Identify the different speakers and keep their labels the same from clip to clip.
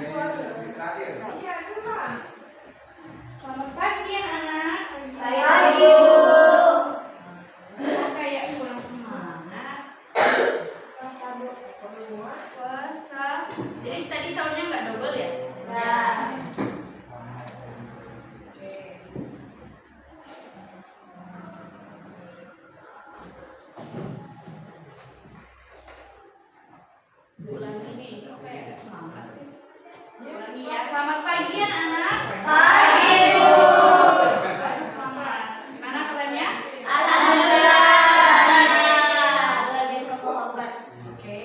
Speaker 1: Iya, selamat pagi anak-anak.
Speaker 2: Pagi, Bu.
Speaker 1: Kayak kurang semangat. Puasa. Jadi tadi sahurnya nggak double ya?
Speaker 2: Nah.
Speaker 1: Ulangi nih, kok kayak nggak semangat sih? Ulangi ya, selamat pagi anak-anak.
Speaker 2: Pagi, Bu.
Speaker 1: Harus semangat. Gimana kabarnya?
Speaker 2: Alhamdulillah. Lagi bersahabat.
Speaker 1: Oke.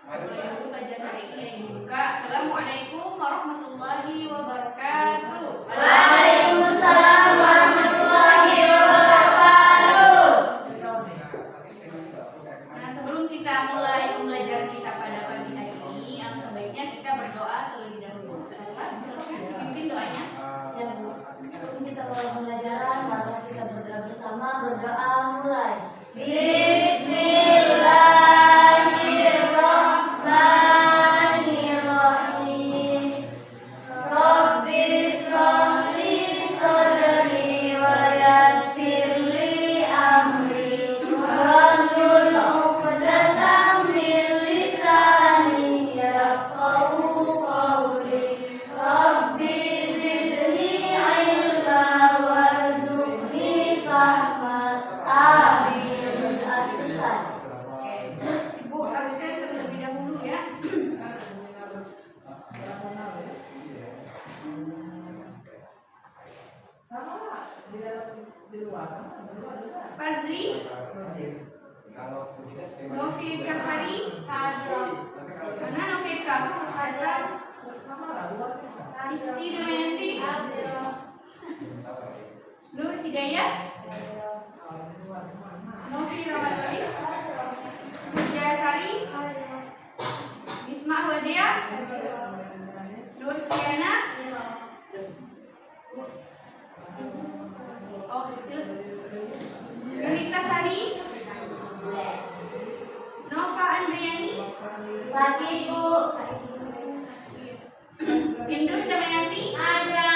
Speaker 1: Mulai dulu pelajaran hari ini yang dibuka. Assalamualaikum warahmatullahi wabarakatuh.
Speaker 2: Waalaikumsalam warahmatullahi wabarakatuh.
Speaker 1: Nah, sebelum kita mulai pembelajaran kita pada pagi hari ini, alangkah baiknya kita berdoa terlebih dahulu. Mas, silakan dipimpin doanya.
Speaker 2: Ya, Bu. Sebelum kita mulai pembelajaran, maka kita berdoa bersama. Berdoa mulai. Bismillahirrahmanirrahim. Rabbi shrahli sadri wa yassirli amri wahlul 'uqdatam min lisani yafqahu qawli. Rabbi zidni ilma warzuqni fahma. Amin. Selesai.
Speaker 1: Ibu harusnya terlebih dahulu ya. Fazli, Novika Sari, mana Novika? Isti Damayanti, Nur Hidayat, Novi Ramadhani, Jaya Sari, Bisma Wazia, Nur Siana, Yunita Sari, Nova Andriani,
Speaker 2: Pagi, Bu.
Speaker 1: Hindun Damayanti.
Speaker 2: Ada.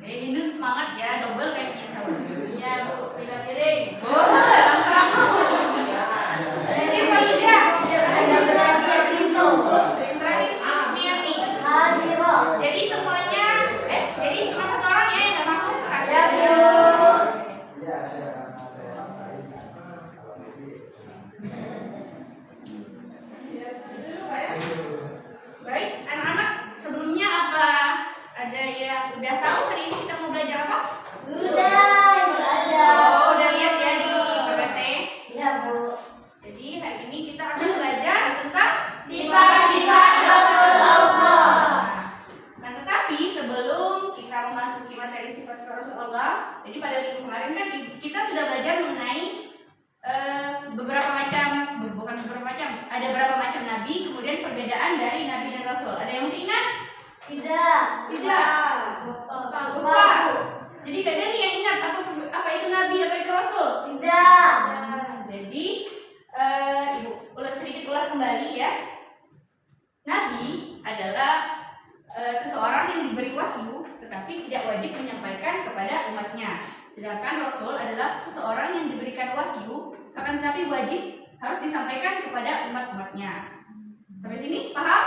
Speaker 1: Hindun semangat ya, double kayaknya sama.
Speaker 2: Ya, Bu. Tiga piring.
Speaker 1: Lengkap. Siti Faiza.
Speaker 2: Ada belajar pintu.
Speaker 1: Yang terakhir Susmiati.
Speaker 2: Hadiro.
Speaker 1: Jadi semuanya, jadi cuma satu orang ya yang nggak masuk.
Speaker 2: Ya, Bu.
Speaker 1: Baik, anak-anak, sebelumnya apa ada yang udah tahu hari ini kita mau belajar apa?
Speaker 2: Sudah, itu ada.
Speaker 1: Oh, udah lihat ya di PPT.
Speaker 2: Ya, Bu.
Speaker 1: Jadi hari ini kita akan belajar tentang
Speaker 2: Sifat-sifat Rasulullah.
Speaker 1: Nah, tetapi sebelum kita memasuki materi sifat-sifat Rasulullah, jadi pada minggu kemarin kan kita sudah belajar mengenai ada beberapa macam nabi, kemudian perbedaan dari nabi dan rasul. Ada yang masih ingat?
Speaker 2: Tidak.
Speaker 1: Lupa. Jadi gak ada nih yang ingat apa itu nabi, apa itu rasul?
Speaker 2: Tidak.
Speaker 1: Jadi ibu sedikit ulas kembali ya. Nabi adalah seseorang yang diberi wahyu tetapi tidak wajib menyampaikan kepada umatnya. Sedangkan rasul adalah seseorang yang diberikan wahyu akan tetapi wajib harus disampaikan kepada umat-umatnya. Sampai sini paham?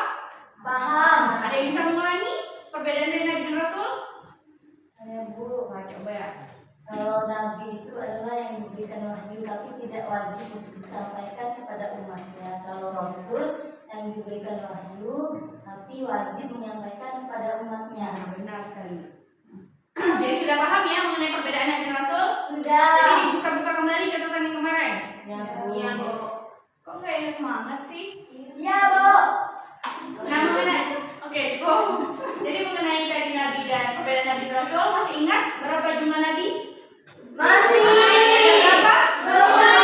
Speaker 2: Paham.
Speaker 1: Ada yang bisa mengulangi perbedaan dari nabi dan rasul?
Speaker 2: Saya, Bu.
Speaker 1: Nah, coba ya.
Speaker 2: Kalau Nabi itu adalah yang diberikan wahyu tapi tidak wajib untuk disampaikan kepada umatnya. Kalau Rasul yang diberikan wahyu tapi wajib menyampaikan kepada umatnya.
Speaker 1: Benar sekali. Jadi sudah paham ya mengenai perbedaan nabi dan rasul?
Speaker 2: Sudah.
Speaker 1: Jadi dibuka-buka kembali catatan yang kemarin.
Speaker 2: Ya, Bu.
Speaker 1: Iya, Bu. Kok kayaknya semangat sih?
Speaker 2: Ya, Bu.
Speaker 1: Nah, oke, cukup. Jadi mengenai tadi nabi dan perbedaan nabi dan rasul, masih ingat berapa jumlah nabi?
Speaker 2: Masih.
Speaker 1: Berapa?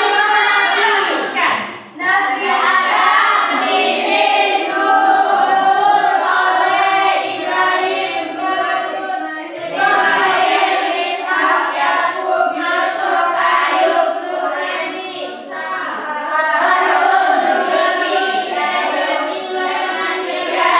Speaker 1: Sebutkan.
Speaker 2: Nabi Adam, Idris, Nuh, Saleh, Ibrahim, Lut, Ismail, Ishak, Yakub, Yusuf, Ayub, Sulaiman, Isa, Harun, Zulkifli, Sulaiman, Yahya,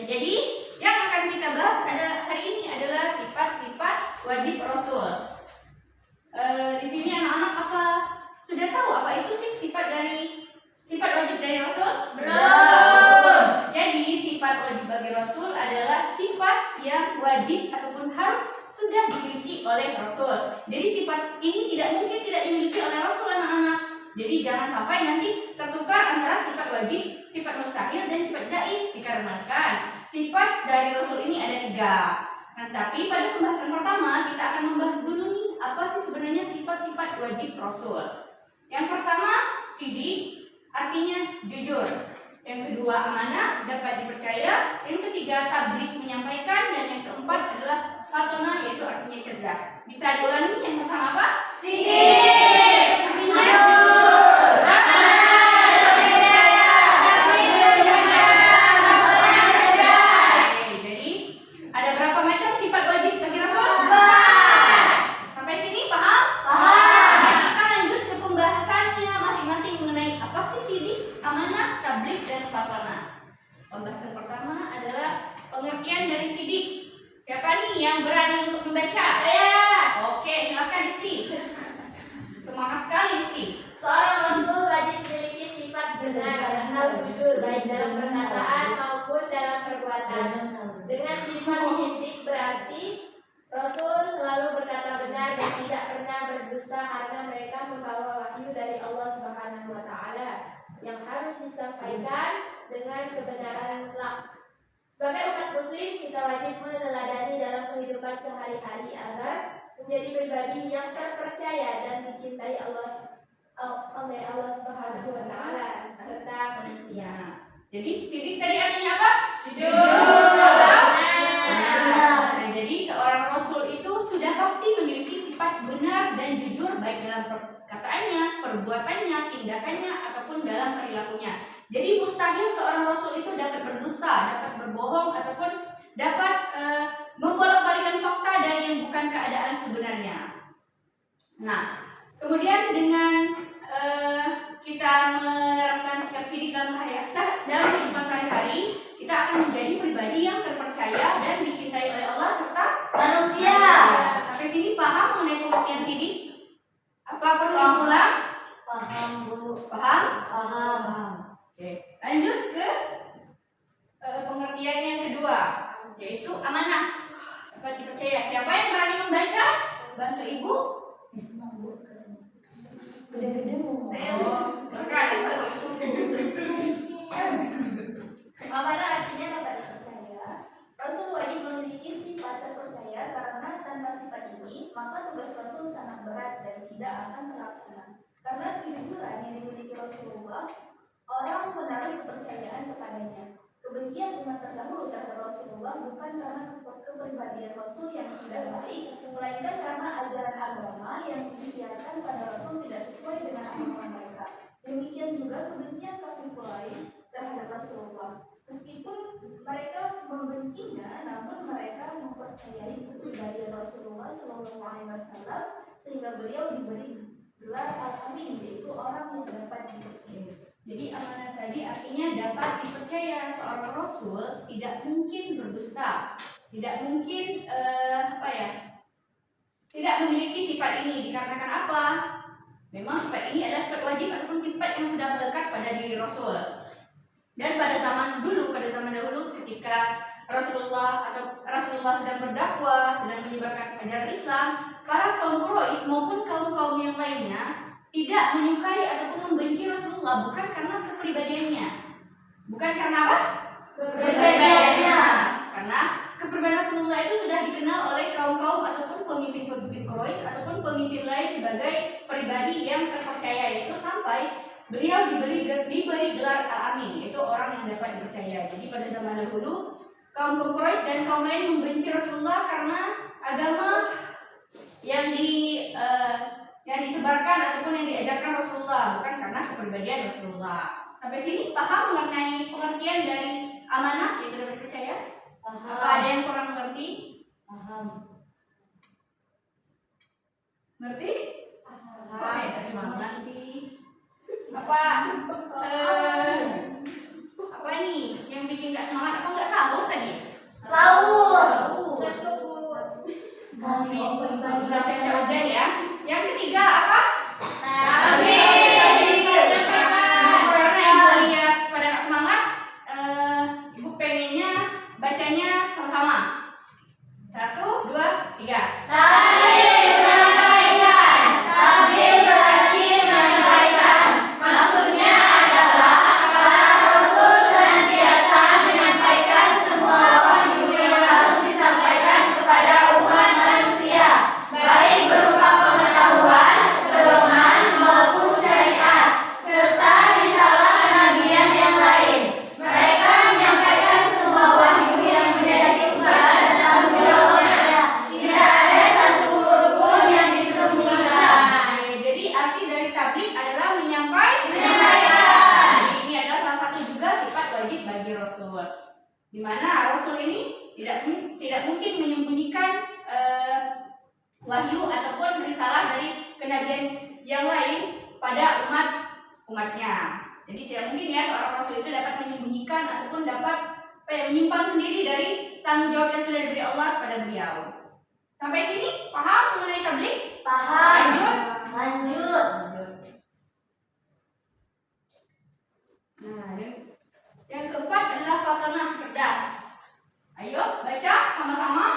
Speaker 1: jadi yang akan kita bahas hari ini adalah sifat-sifat wajib Rasul. Di sini anak-anak apa sudah tahu apa itu sih sifat wajib dari Rasul? Belum. Jadi sifat wajib bagi Rasul adalah sifat yang wajib ataupun harus sudah dimiliki oleh Rasul. Jadi sifat ini tidak mungkin tidak dimiliki oleh Rasul, anak-anak. Jadi jangan sampai nanti tertukar antara sifat wajib, sifat mustahil, dan sifat jaiz, dikarenakan sifat dari Rasul ini ada 3. Nah, tapi pada pembahasan pertama kita akan membahas dulu nih apa sih sebenarnya sifat-sifat wajib Rasul. Yang pertama, sidik, artinya jujur. Yang kedua, amanah, dapat dipercaya. Yang ketiga, tabligh, menyampaikan. Dan yang keempat adalah fatona, yaitu artinya cerdas. Bisa diulangi? Yang pertama apa?
Speaker 2: Sidik,
Speaker 1: artinya jujur, Oke, jadi ada berapa macam sifat wajib bagi Rasul? Sampai sini paham? Nah, kita lanjut ke pembahasannya masing-masing mengenai apa sih sidik, amanah, tabligh, dan fatona. Pembahasan pertama adalah pengertian dari sidik. Siapa nih yang berani untuk membaca? Oke, silakan Isti. Semangat sekali Isti.
Speaker 3: Seorang Rasul wajib memiliki sifat benar atau jujur baik dalam perkataan maupun dalam perbuatan. Dengan sifat sidik berarti Rasul selalu berkata benar dan tidak pernah berdusta karena mereka membawa wahyu dari Allah Subhanahu wa Ta'ala yang harus disampaikan dengan kebenaran mutlak. Sebagai umat Muslim, kita wajib meneladani dalam kehidupan sehari-hari agar menjadi pribadi yang terpercaya dan dicintai oleh Allah Subhanahu wa Ta'ala serta manusia.
Speaker 1: Jadi sidik tadi artinya apa?
Speaker 3: Jujur.
Speaker 1: Nah, jadi seorang Rasul itu sudah pasti memiliki sifat benar dan jujur baik dalam perkataannya, perbuatannya, tindakannya, ataupun dalam perilakunya. Jadi mustahil seorang Rasul itu dapat berdusta, dapat berbohong, ataupun dapat membolak-balikan fakta dari yang bukan keadaan sebenarnya. Nah, kemudian dengan kita menerapkan sikap sidik dalam kehidupan sehari-hari, kita akan menjadi pribadi yang terpercaya dan dicintai oleh Allah serta
Speaker 2: manusia.
Speaker 1: Sampai sini paham mengenai pengertian sidik? Apa perlu diulang?
Speaker 2: Paham, Bu.
Speaker 1: Paham?
Speaker 2: Paham.
Speaker 1: Oke, lanjut ke pengertian yang kedua, yaitu amanah. Dapat dipercaya. Siapa yang berani membaca? Bantu ibu.
Speaker 2: Gede-gede mau.
Speaker 1: Berani sama itu.
Speaker 3: Amanah artinya dapat dipercaya. Rasul wajib memiliki sifat terpercaya karena tanpa sifat ini maka tugas Rasul sangat berat dan tidak akan terlaksana. Karena kejujuran yang dimiliki Rasulullah, orang menaruh kepercayaan kepadanya. Kebencian umat terdahulu terhadap Rasulullah bukan karena kepribadian Rasul yang tidak baik, melainkan karena ajaran agama yang disiarkan pada Rasul tidak sesuai dengan amalan mereka. Demikian juga kebencian kafir Quraisy terhadap Rasulullah. Meskipun mereka membencinya, namun mereka mempercayai kepribadian Rasulullah SAW sehingga beliau diberi gelar Al-Amin, yaitu orang yang dapat dipercaya.
Speaker 1: Jadi amanah tadi artinya dapat dipercaya. Seorang Rasul tidak mungkin berdusta, tidak mungkin tidak memiliki sifat ini. Dikarenakan apa? Memang sifat ini adalah sifat wajib ataupun sifat yang sudah melekat pada diri Rasul. Dan pada zaman dahulu ketika Rasulullah sedang berdakwah, sedang menyebarkan ajaran Islam, para kaum Quraisy maupun kaum-kaum yang lainnya tidak menyukai ataupun membenci Rasulullah bukan karena kepribadiannya. Bukan karena apa? Kepribadiannya. Karena kepribadian Rasulullah itu sudah dikenal oleh kaum-kaum ataupun pemimpin-pemimpin Quraisy ataupun pemimpin lain sebagai pribadi yang terpercaya, yaitu sampai beliau diberi gelar Al-Amin, yaitu orang yang dapat dipercaya. Jadi pada zaman dahulu kaum Quraisy dan kaum lain membenci Rasulullah karena agama yang disebarkan ataupun yang diajarkan Rasulullah, bukan karena kepribadian Rasulullah. Sampai sini paham mengenai pengertian dari amanah yaitu dapat dipercaya?
Speaker 2: Paham.
Speaker 1: Apa ada yang kurang mengerti?
Speaker 2: Paham.
Speaker 1: Ngerti?
Speaker 3: Paham.
Speaker 1: Oke, semangat sih. Apa nih yang bikin gak semangat? Apa nggak sahur tadi? bacanya sama-sama. 1, 2, 3.
Speaker 2: Tabligh menyampaikan. Tabligh berarti menyampaikan. Maksudnya adalah para rasul senantiasa menyampaikan semua wahyu yang harus disampaikan kepada umat manusia, baik berupa pengetahuan, pedoman maupun syariat, serta risalah kenabian yang lain. Mereka menyampaikan semua wahyu yang menjadi tugas dan tanggung jawabnya. Tidak ada satu huruf pun yang disembunyikan.
Speaker 1: Jadi arti dari tabligh adalah menyampaikan. Jadi ini adalah salah satu juga sifat wajib bagi Rasul. Di mana Rasul ini tidak mungkin menyembunyikan wahyu ataupun risalah dari kenabian yang lain pada umatnya. Jadi tidak mungkin ya seorang Rasul itu dapat menyembunyikan ataupun dapat menyimpan sendiri dari tanggung jawab yang sudah diberi Allah kepada beliau. Sampai sini paham mengenai tabligh?
Speaker 2: Paham.
Speaker 1: Lanjut.
Speaker 2: Lanjut.
Speaker 1: Nah, yang keempat adalah fatonah cerdas. Ayo baca sama-sama.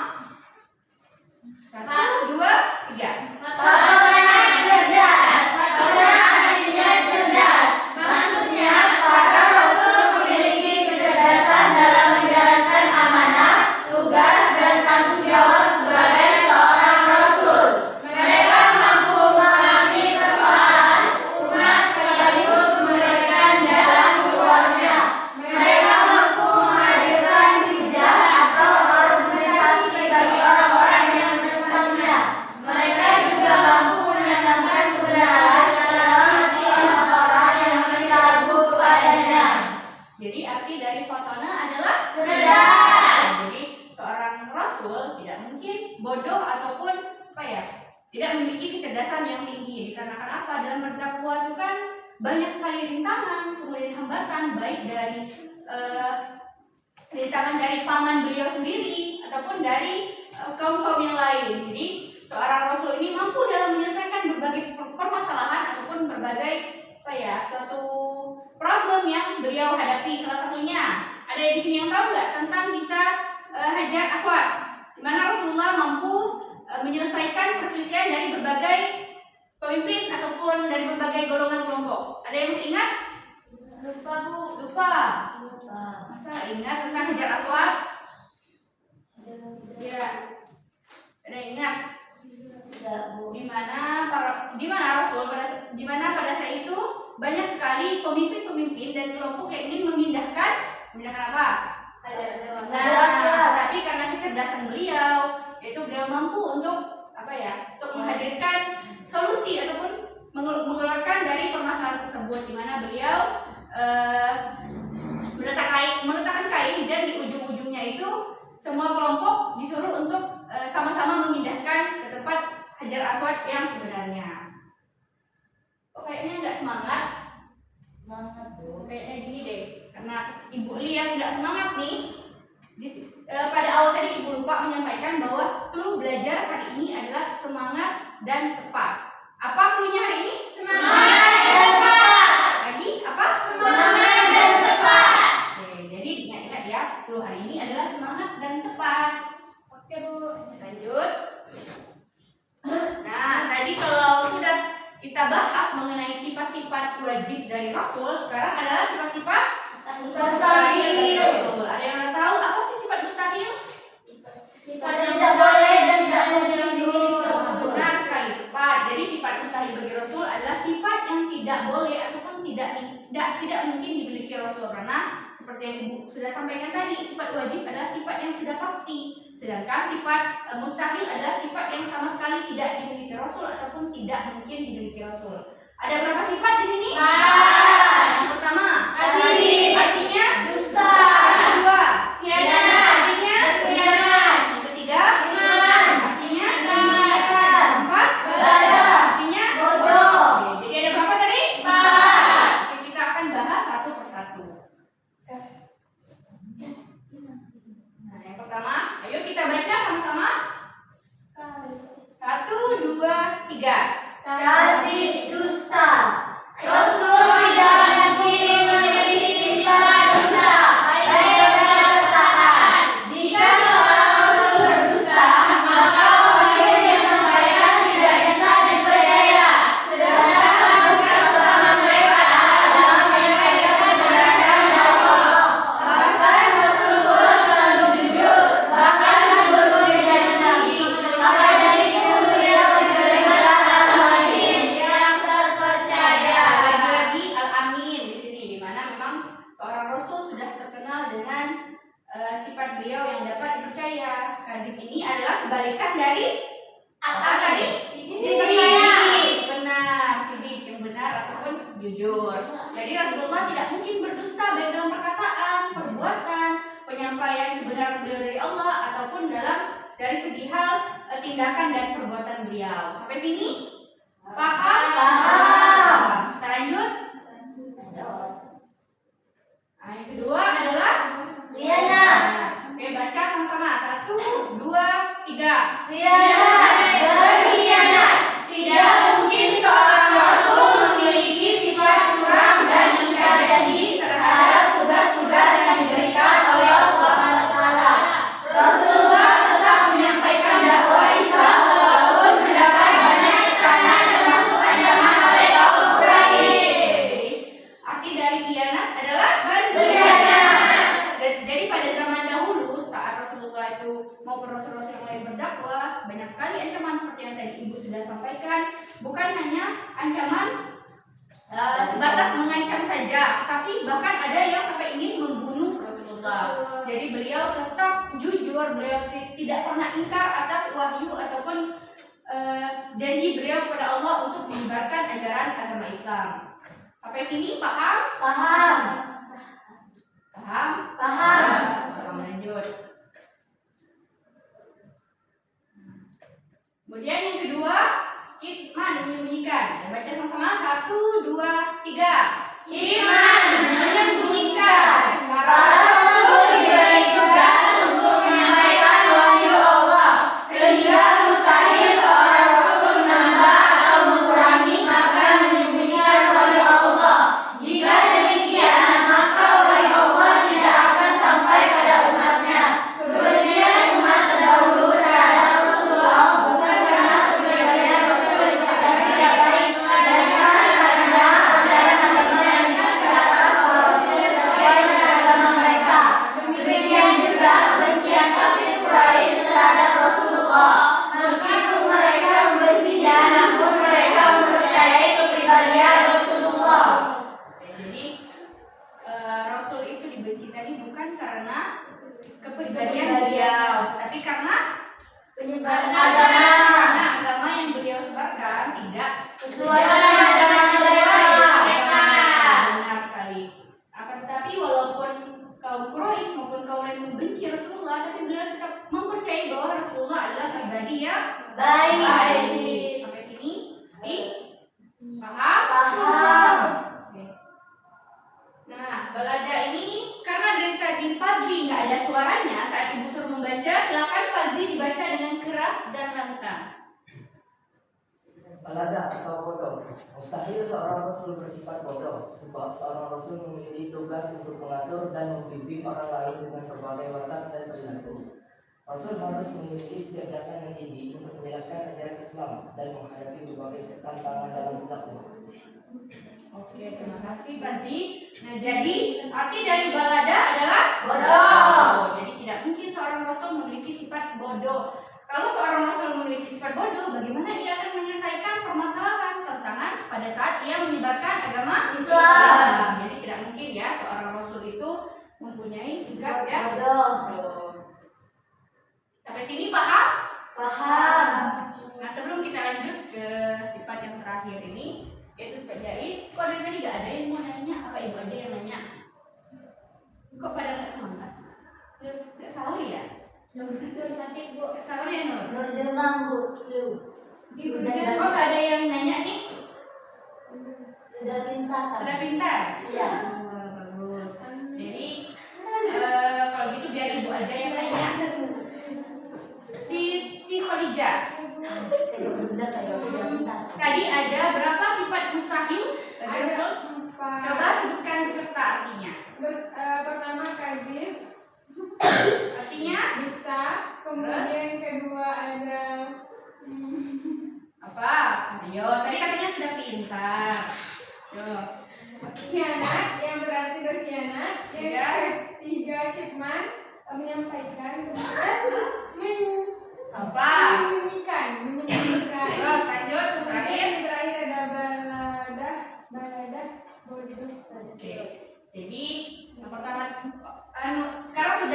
Speaker 1: 1, 2, 3.
Speaker 2: Fatonah cerdas. Fatonah artinya cerdas. Maksudnya para rasul memiliki kecerdasan dalam menjalankan amanah, tugas, dan tanggung jawab sebagai seorang rasul. Mereka mampu memahami persoalan umat sekaligus memberikan jalan keluarnya. Mereka mampu menghadirkan hujah atau argumentasi bagi orang-orang yang menentangnya. Mereka juga mampu menanamkan kebenaran dalam hati orang-orang yang masih ragu kepadanya.
Speaker 1: Jadi arti dari fatona adalah
Speaker 2: Cerdas.
Speaker 1: Jadi seorang rasul tidak mungkin bodoh ataupun tidak memiliki kecerdasan yang tinggi. Dikarenakan apa? Dalam berdakwah itu kan banyak sekali rintangan, kemudian hambatan, baik dari rintangan dari paman beliau sendiri ataupun dari kaum-kaum yang lain. Jadi seorang rasul ini mampu dalam menyelesaikan berbagai permasalahan ataupun berbagai suatu problem yang beliau hadapi. Salah satunya ada di sini yang tahu nggak tentang kisah Hajar Aswad, di mana Rasulullah mampu menyelesaikan perselisihan dari berbagai pemimpin ataupun dari berbagai golongan kelompok. Ada yang masih ingat?
Speaker 2: Lupa, Bu.
Speaker 1: Lupa. Masa ingat tentang Hajar Aswad? Ya. Ada yang ingat?
Speaker 2: Tidak, Bu.
Speaker 1: Di mana pada saat itu banyak sekali pemimpin-pemimpin dan kelompok yang ingin memindahkan apa? Tapi karena kecerdasan beliau, yaitu beliau mampu untuk untuk menghadirkan solusi ataupun mengeluarkan dari permasalahan tersebut, di mana beliau meletakkan kain dan di ujung-ujungnya itu semua kelompok disuruh untuk sama-sama memindahkan ke tempat Hajar Aswad yang sebenarnya. Kayaknya nggak semangat.
Speaker 2: Semangat, Bu.
Speaker 1: Kayaknya gini deh, karena Ibu lihat nggak semangat nih. Pada awal tadi Ibu lupa menyampaikan bahwa clue belajar hari ini adalah semangat dan tepat. Apa clue-nya hari ini?
Speaker 2: Semangat dan tepat.
Speaker 1: Lagi apa?
Speaker 2: Semangat dan tepat.
Speaker 1: Oke, jadi ingat-ingat ya, clue hari ini adalah semangat dan tepat.
Speaker 3: Oke, Bu.
Speaker 1: Lanjut. Nah, tadi kalau sudah kita bahas mengenai sifat-sifat wajib dari Rasul, sekarang adalah sifat-sifat
Speaker 2: Mustahil.
Speaker 1: Betul. Ada yang udah tahu apa sih sifat mustahil?
Speaker 2: Sifat yang tidak boleh dan tidak mungkin dimiliki Rasul.
Speaker 1: Benar sekali, tepat. Jadi sifat mustahil bagi Rasul adalah sifat yang tidak boleh ataupun tidak mungkin dimiliki Rasul, karena seperti yang Ibu sudah sampaikan tadi, sifat wajib adalah sifat yang sudah pasti. Sedangkan sifat mustahil adalah sifat yang sama sekali tidak dimiliki Rasul ataupun tidak mungkin dimiliki Rasul. Ada berapa sifat di sini? Yang pertama, artinya
Speaker 2: Dusta.
Speaker 1: Yang kedua,
Speaker 2: Khianat.
Speaker 1: artinya
Speaker 2: Khianat.
Speaker 1: Yang ketiga,
Speaker 2: Iman.
Speaker 1: artinya
Speaker 2: Kebaikan.
Speaker 1: Keempat,
Speaker 2: Belajar.
Speaker 1: artinya
Speaker 2: Bodoh.
Speaker 1: Oke, jadi ada berapa tadi?
Speaker 2: 4.
Speaker 1: Oke, kita akan bahas satu persatu. Nah, yang pertama, ayo kita baca sama-sama. 1, 2, 3.
Speaker 2: Kaji dusta. Rasul tidak mungkin memiliki sifat dusta. Baik berkata,
Speaker 1: yang dapat dipercaya. Kadzib ini adalah kebalikan dari apa tadi? Sidik. Benar, sidik yang benar ataupun jujur. Jadi Rasulullah tidak mungkin berdusta baik dalam perkataan, perbuatan, penyampaian kebenaran beliau dari Allah ataupun dari segi hal tindakan dan perbuatan beliau. Sampai sini paham?
Speaker 2: Paham.
Speaker 1: Kita lanjut.
Speaker 2: Lanjut.
Speaker 1: Nah, yang kedua adalah
Speaker 2: Khianat.
Speaker 1: Oke, baca sama-sama. 1, 2, 3.
Speaker 2: Khianat. Berkhianat.
Speaker 1: Tidak mungkin seorang rasul memiliki sifat curang dan ingkar janji terhadap tugas-tugas yang diberikan oleh Allah Subhanahu wa taala. Rasulullah tetap menyampaikan dakwah Islam walaupun mendapat banyak tekanan termasuk ancaman oleh kaum Quraisy. Arti dari khianat adalah berkhianat. Jadi pada zaman dahulu saat Rasulullah itu maupun rasul-rasul yang lain berdakwah, banyak sekali ancaman seperti yang tadi Ibu sudah sampaikan. Bukan hanya ancaman sebatas mengancam saja, tapi bahkan ada yang sampai ingin membunuh Rasulullah. Jadi beliau tetap jujur, beliau tidak pernah ingkar atas wahyu ataupun janji beliau kepada Allah untuk menyebarkan ajaran agama Islam. Sampai sini paham?
Speaker 2: Paham.
Speaker 1: Paham?
Speaker 2: Paham.
Speaker 1: Lanjut. Kemudian yang kedua, kitman, menyembunyikan. Baca sama-sama. 1, 2, 3. Kitman, menyembunyikan. Para rasul diberi tugas untuk menyampaikan wahyu Allah, sehingga mustahil seorang rasul menambah atau mengurangi, maka menyembunyikan wahyu Allah. Jika demikian, maka wahyu Allah tidak akan sampai pada umatnya. Kebencian umat terdahulu terhadap Rasulullah bukan karena kepribadian Rasul yang tidak baik, dan karena ajaran agama yang disebarkan oleh Rasul sesuai dengan agama mereka. Demikian juga kebencian kafir Quraisy terhadap Rasulullah, meskipun mereka membencinya, namun mereka mempercayai kepribadian Rasulullah. Jadi Rasul itu dibenci tadi bukan karena kepribadian beliau, tapi karena
Speaker 2: Penyebaran
Speaker 1: karena agama yang beliau sebarkan tidak
Speaker 2: sesuai dengan agama mereka.
Speaker 1: Benar sekali. Akan tetapi walaupun kaum Quraisy maupun kaum lain membenci Rasulullah, tapi beliau tetap mempercayai bahwa Rasulullah adalah pribadi yang
Speaker 2: Baik.
Speaker 1: Sampai sini, paham?
Speaker 2: Paham.
Speaker 1: Oke. Nah, balada ini karena dari tadi Fazli nggak ada suaranya saat Ibu suruh membaca, silakan Fazli dibaca dengan keras dan lantang.
Speaker 4: Balada atau bodoh. Mustahil seorang rasul bersifat bodoh, sebab seorang rasul memiliki tugas untuk mengatur dan membimbing orang lain dengan berbagai watak dan perilaku. Rasul harus memiliki kecerdasan yang tinggi untuk menjelaskan ajaran Islam dan menghadapi berbagai tantangan dalam dakwah.
Speaker 1: Oke, terima kasih Fazli. Nah, jadi arti dari balada adalah
Speaker 2: Bodoh.
Speaker 1: Jadi tidak mungkin seorang rasul memiliki sifat bodoh. Kalau seorang rasul memiliki sifat bodoh, bagaimana ia akan menyelesaikan permasalahan tantangan pada saat ia menyebarkan agama
Speaker 2: Islam?
Speaker 1: Jadi tidak mungkin ya seorang rasul itu mempunyai sikap ya
Speaker 2: Bodoh.
Speaker 1: Sampai sini paham?
Speaker 2: Paham.
Speaker 1: Nah, sebelum kita lanjut ke sifat yang terakhir ini, yaitu sifat jais. Kok dari tadi gak ada yang mau nanya? Apa Ibu aja yang nanya? Kok pada gak semangat? Gak sahur ya? Nur sakit Bu, gak sahur ya Nur?
Speaker 2: Nur demam Bu. Flu.
Speaker 1: Kok gak ada yang nanya nih?
Speaker 2: Sudah pintar kan?
Speaker 1: Sudah pintar?
Speaker 2: Iya.
Speaker 1: Wah, bagus. Jadi kalau gitu biar Ibu aja yang nanya. Siti Khadijah,
Speaker 2: Kayak benar kayak sudah pintar.
Speaker 1: tadi ada berapa sifat mustahil bagi Rasul?
Speaker 5: Empat.
Speaker 1: Coba sebutkan beserta artinya.
Speaker 5: Pertama kadzib,
Speaker 1: Artinya
Speaker 5: dusta. Kemudian kedua ada
Speaker 1: apa? Ayo, tadi katanya sudah pintar. Yo.
Speaker 5: khianat, yang berarti berkhianat. Yang
Speaker 1: Tiga.
Speaker 5: ketiga kitman, menyampaikan.
Speaker 1: Apa?
Speaker 5: Menyembunyikan.
Speaker 1: Terus lanjut terakhir.
Speaker 5: Yang terakhir ada baladah, bodoh.
Speaker 1: Oke. Jadi yang pertama sekarang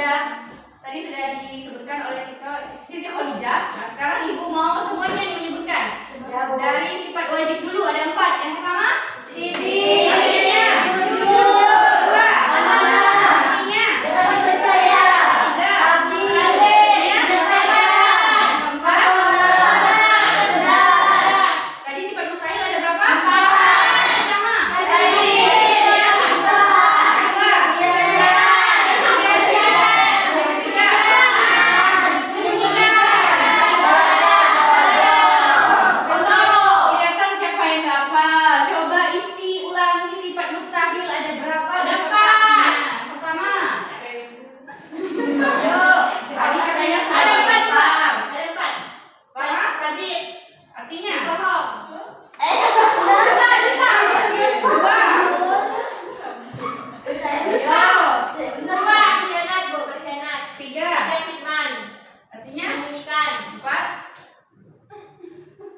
Speaker 1: tadi sudah disebutkan oleh Siti Khadijah. Nah, sekarang ibu mau semuanya yang menyebutkan.
Speaker 2: Ya, Bu.
Speaker 1: Dari sifat wajib dulu ada 4. Yang pertama,
Speaker 2: Siti.
Speaker 1: artinya.
Speaker 2: Jujur.
Speaker 1: Dua,
Speaker 2: Amanah.
Speaker 1: artinya.
Speaker 2: Dapat percaya.
Speaker 1: Tiga,
Speaker 2: Abdi.
Speaker 1: artinya.
Speaker 2: Menyampaikan.
Speaker 1: Yang keempat,
Speaker 2: Cerdas.
Speaker 1: tadi sifat mustahil ada berapa? 4. Pertama,
Speaker 2: Baik. Usaha.
Speaker 1: kedua,
Speaker 2: Biaya.
Speaker 1: ketiga, kelihatan siapa yang nggak hafal. Coba Isti ulangi sifat mustahil ada berapa? Ada 4. Pertama. Ayo. Tadi katanya
Speaker 3: Ada 4, Pak.
Speaker 1: hafal.
Speaker 3: Ada 4.
Speaker 1: Apa?
Speaker 3: Kasih.
Speaker 1: Artinya?
Speaker 3: Bohong.
Speaker 1: Dua. Ayo.
Speaker 3: Dua, khianat, Bu, berkhianat.
Speaker 1: Tiga.
Speaker 3: Tiga, kitman.
Speaker 1: Artinya?
Speaker 3: Menyembunyikan.
Speaker 1: 4.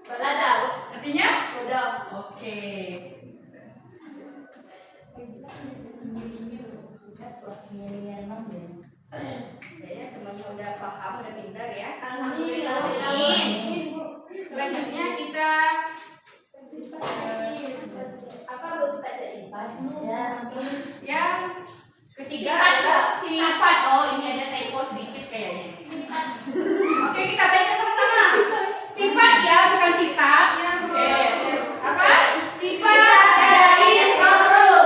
Speaker 3: Belada, Bu.
Speaker 1: Artinya?
Speaker 3: Bodoh.
Speaker 1: Oke. Kayaknya semuanya udah paham, udah pintar ya.
Speaker 3: Alhamdulillah.
Speaker 1: Amin. Selanjutnya kita
Speaker 3: Apa, Bu, sifat dari?
Speaker 1: yang ketiga adalah sifat. Oh, ini ada typo sedikit kayaknya. Oke, kita baca sama-sama. Sifat ya, bukan sifat. Oke. Apa? Sifat dari Rasul.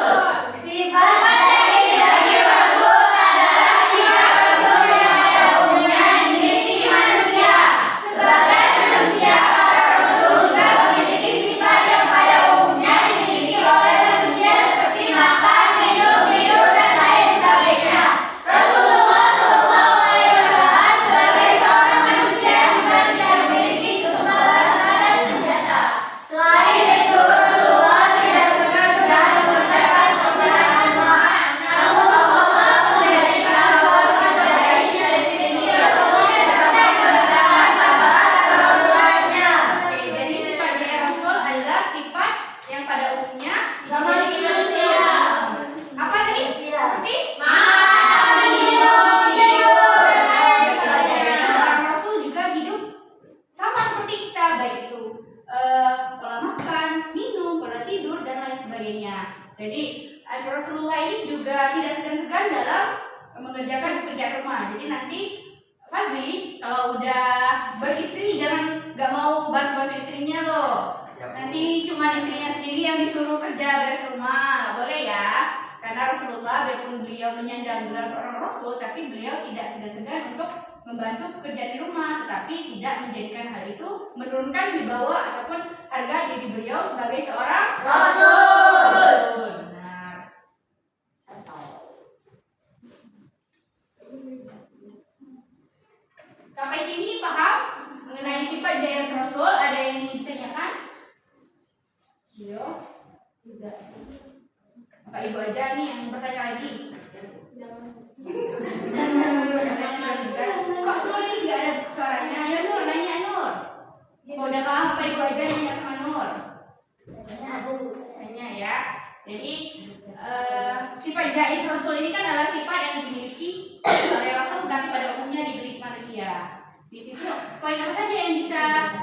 Speaker 2: Sifat dari Rasul adalah sifat Rasul yang pada umumnya dimiliki manusia. Sebagai manusia, para Rasul juga memiliki sifat yang pada umumnya dimiliki oleh manusia seperti makan, minum, tidur, dan lain sebagainya. Rasulullah Shallallahu Alaihi Wasallam sebagai seorang manusia juga tidak memiliki kekebalan terhadap senjata. Selain itu, Rasulullah tidak segan-segan mengucapkan perkataan doa. Namun Allah menjadikan bahwa sabda Aisyah yang dimiliki Rasulullah sampai kedatangan kabar atau Rasul lainnya.
Speaker 1: Oke, jadi sifat dari Rasul adalah sifat yang pada umumnya
Speaker 2: Sama
Speaker 1: dimiliki
Speaker 2: si manusia.
Speaker 1: Apa tadi?
Speaker 2: Manusia.
Speaker 1: Seperti
Speaker 2: Makan, minum, tidur, dan lain sebagainya.
Speaker 1: Jadi seorang Rasul juga hidup sama seperti kita, baik itu pola makan, minum, pola tidur, dan lain sebagainya. Jadi Rasulullah ini juga tidak segan-segan dalam mengerjakan pekerjaan rumah. Jadi nanti Fazli kalau udah beristri jangan nggak mau bantu-bantu istrinya loh. Nanti cuma istrinya sendiri yang disuruh kerja beres rumah, nggak boleh ya. Karena Rasulullah biarpun beliau menyandang gelar seorang Rasul, tapi beliau tidak segan-segan untuk membantu pekerjaan di rumah, tetapi tidak menjadikan hal itu menurunkan wibawa ataupun harga diri beliau sebagai seorang
Speaker 2: Rasul.
Speaker 1: Benar. Sampai sini paham mengenai sifat jaya Rasul? Ada yang ingin ditanyakan? Yo.
Speaker 2: Tidak.
Speaker 1: Apa ibu aja nih yang bertanya lagi? Kok Nur ini nggak ada suaranya? Ayo Nur, nanya Nur. Kok udah paham apa ibu aja nanya sama Nur? Nanya ya. Jadi sifat jais Rasul ini kan adalah sifat yang dimiliki oleh Rasul tapi pada umumnya dimiliki manusia. Di situ poin apa saja yang bisa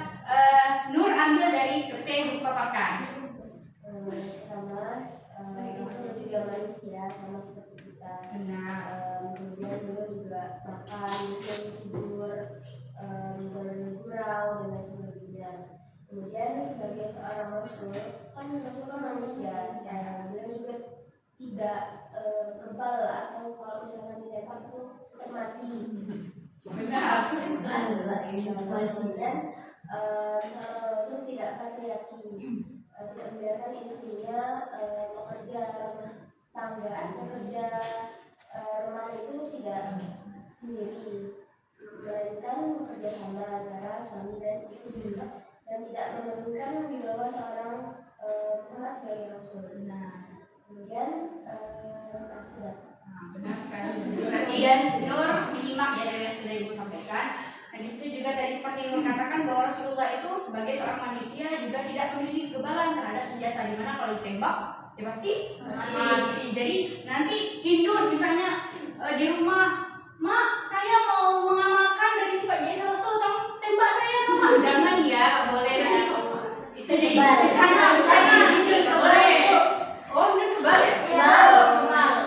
Speaker 1: Nur ambil dari PPT yang dipaparkan?
Speaker 2: Pertama, Rasul juga manusia sama seperti kita.
Speaker 1: Benar.
Speaker 2: Kemudian beliau juga makan, minum, tidur, bergurau dan lain sebagainya. Kemudian sebagai seorang Rasul kan manusia, ya beliau juga tidak kebal atau kalau misalnya ditembak itu cepat mati.
Speaker 1: Benar.
Speaker 2: Kemudian seorang Rasul tidak patriarki, tidak membiarkan istrinya bekerja rumah tangga, bekerja rumah itu tidak sendiri, melainkan bekerja sama antara suami dan istri dan tidak menurunkan wibawa seorang Muhammad sebagai Rasul. Nah, kemudian sudah.
Speaker 1: Benar sekali. Berarti Nur menyimak ya dari yang sudah ibu sampaikan. Dan di situ juga tadi seperti Nur katakan bahwa Rasulullah itu sebagai seorang manusia juga tidak memiliki kekebalan terhadap senjata, dimana kalau ditembak ya pasti mati. Jadi nanti Hindun misalnya di rumah Mak, saya mau mengamalkan dari sifat Yesus Rasul, tolong tembak saya tuh mak. Jangan ya, nggak boleh ya. Itu jadi bencana, nggak boleh. Oh, ini kebal ya?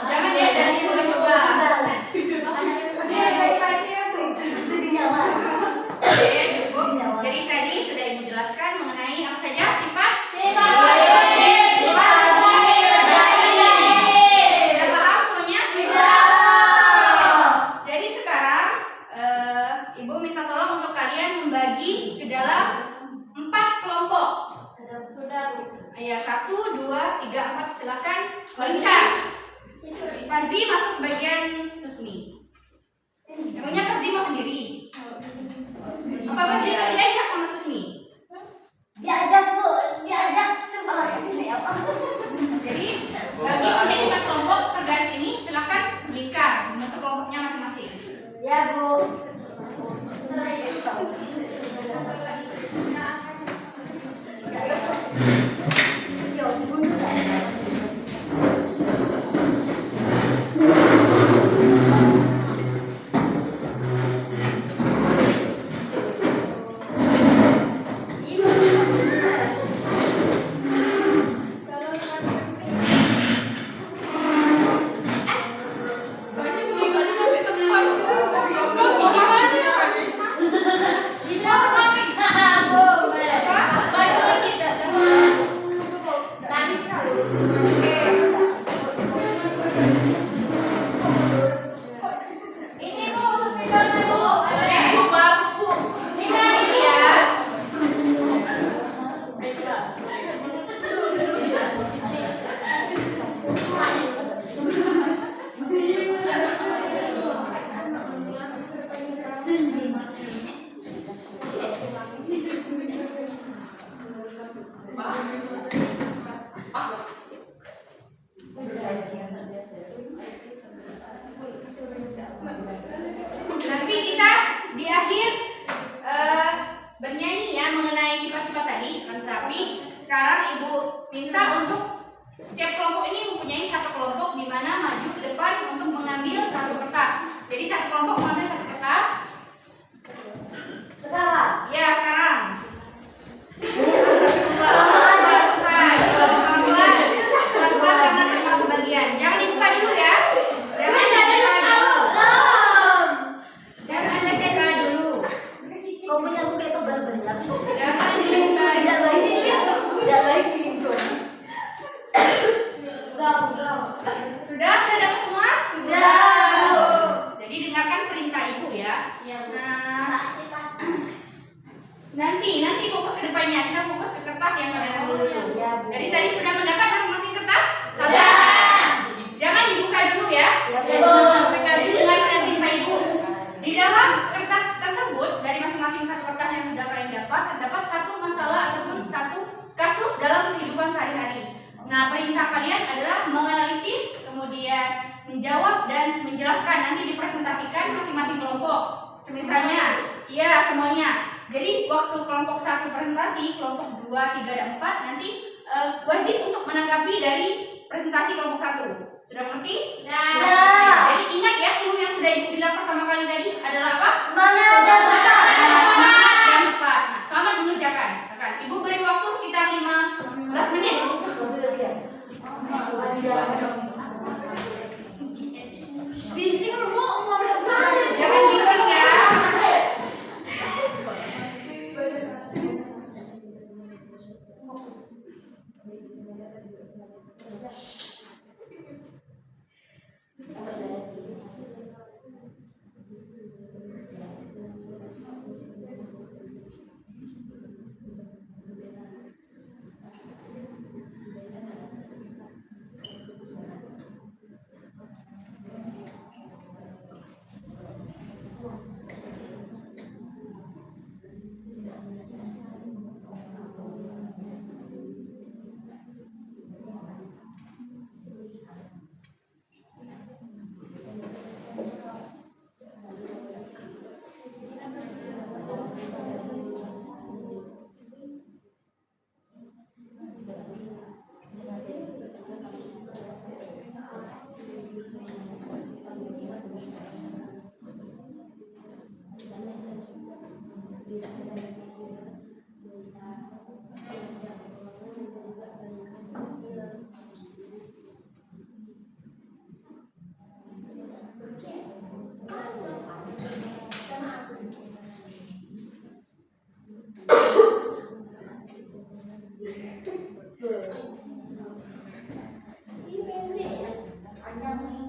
Speaker 1: Jangan ya, jangan coba-coba.
Speaker 5: Baik-baik ya Bu.
Speaker 1: Oke, cukup. Jadi tadi sudah Ibu jelaskan mengenai apa saja sifat Sudah paham semuanya? Jadi sekarang Ibu minta tolong untuk kalian membagi ke dalam 4 kelompok. Ya, 1, 2, 3, 4. Silakan melingkar. Fazi masuk ke bagian Susmi. Emangnya Fazi mau sendiri? Apa Fazi nggak diajak sama Susmi?
Speaker 2: Diajak Bu, coba lah ke sini apa?
Speaker 1: Jadi bagi menjadi 4 kelompok per garis ini silakan melingkar membentuk kelompoknya masing-masing.
Speaker 2: Ya Bu.
Speaker 1: Ini Bu, sepedanya Bu. Boleh? Ini ya. Nanti kita di akhir bernyanyi ya mengenai sifat-sifat tadi. Tetapi sekarang Ibu minta untuk setiap kelompok ini mempunyai satu kelompok di mana maju ke depan untuk mengambil satu kertas. Jadi satu kelompok mengambil satu kertas.
Speaker 2: Sekarang.
Speaker 1: Ya, sekarang. Pelan-pelan karena semua kebagian. Jangan dibuka dulu ya. Jangan dibuka dulu. Jangan dibuka dulu.
Speaker 2: Kau punya buku itu benar-benar.
Speaker 1: Jangan dibuka
Speaker 2: Tidak baik ini. Tidak baik ini.
Speaker 1: Sudah dapat semua?
Speaker 2: Sudah.
Speaker 1: Jadi dengarkan perintah Ibu ya. Nah, nanti fokus ke depannya. Kita fokus ke kertas yang kalian ambil dulu.
Speaker 2: Ya, Bu.
Speaker 1: Jadi tadi sudah mendapat masing-masing kertas?
Speaker 2: Ya.
Speaker 1: Jangan dibuka dulu ya.
Speaker 2: Ya, Bu.
Speaker 1: Jadi dengarkan perintah Ibu. Di dalam kertas tersebut dari masing-masing satu kertas yang sudah kalian dapat terdapat satu masalah ataupun satu kasus dalam kehidupan sehari-hari. Nah, perintah kalian adalah menganalisis, kemudian menjawab dan menjelaskan. Nanti dipresentasikan masing-masing kelompok. Misalnya, iya semuanya. Jadi waktu kelompok 1 presentasi, kelompok 2, 3, dan 4 nanti wajib untuk menanggapi dari presentasi kelompok 1. Sudah mengerti?
Speaker 2: Sudah.
Speaker 1: Jadi ingat ya, clue yang sudah Ibu bilang pertama kali tadi adalah apa?
Speaker 2: Semangat dan tepat.
Speaker 1: Semangat dan tepat. Nah, selamat mengerjakan. Ibu beri waktu sekitar 15 menit. Bising Bu, jangan bising ya.
Speaker 2: Ini pendek ya, panjang nih.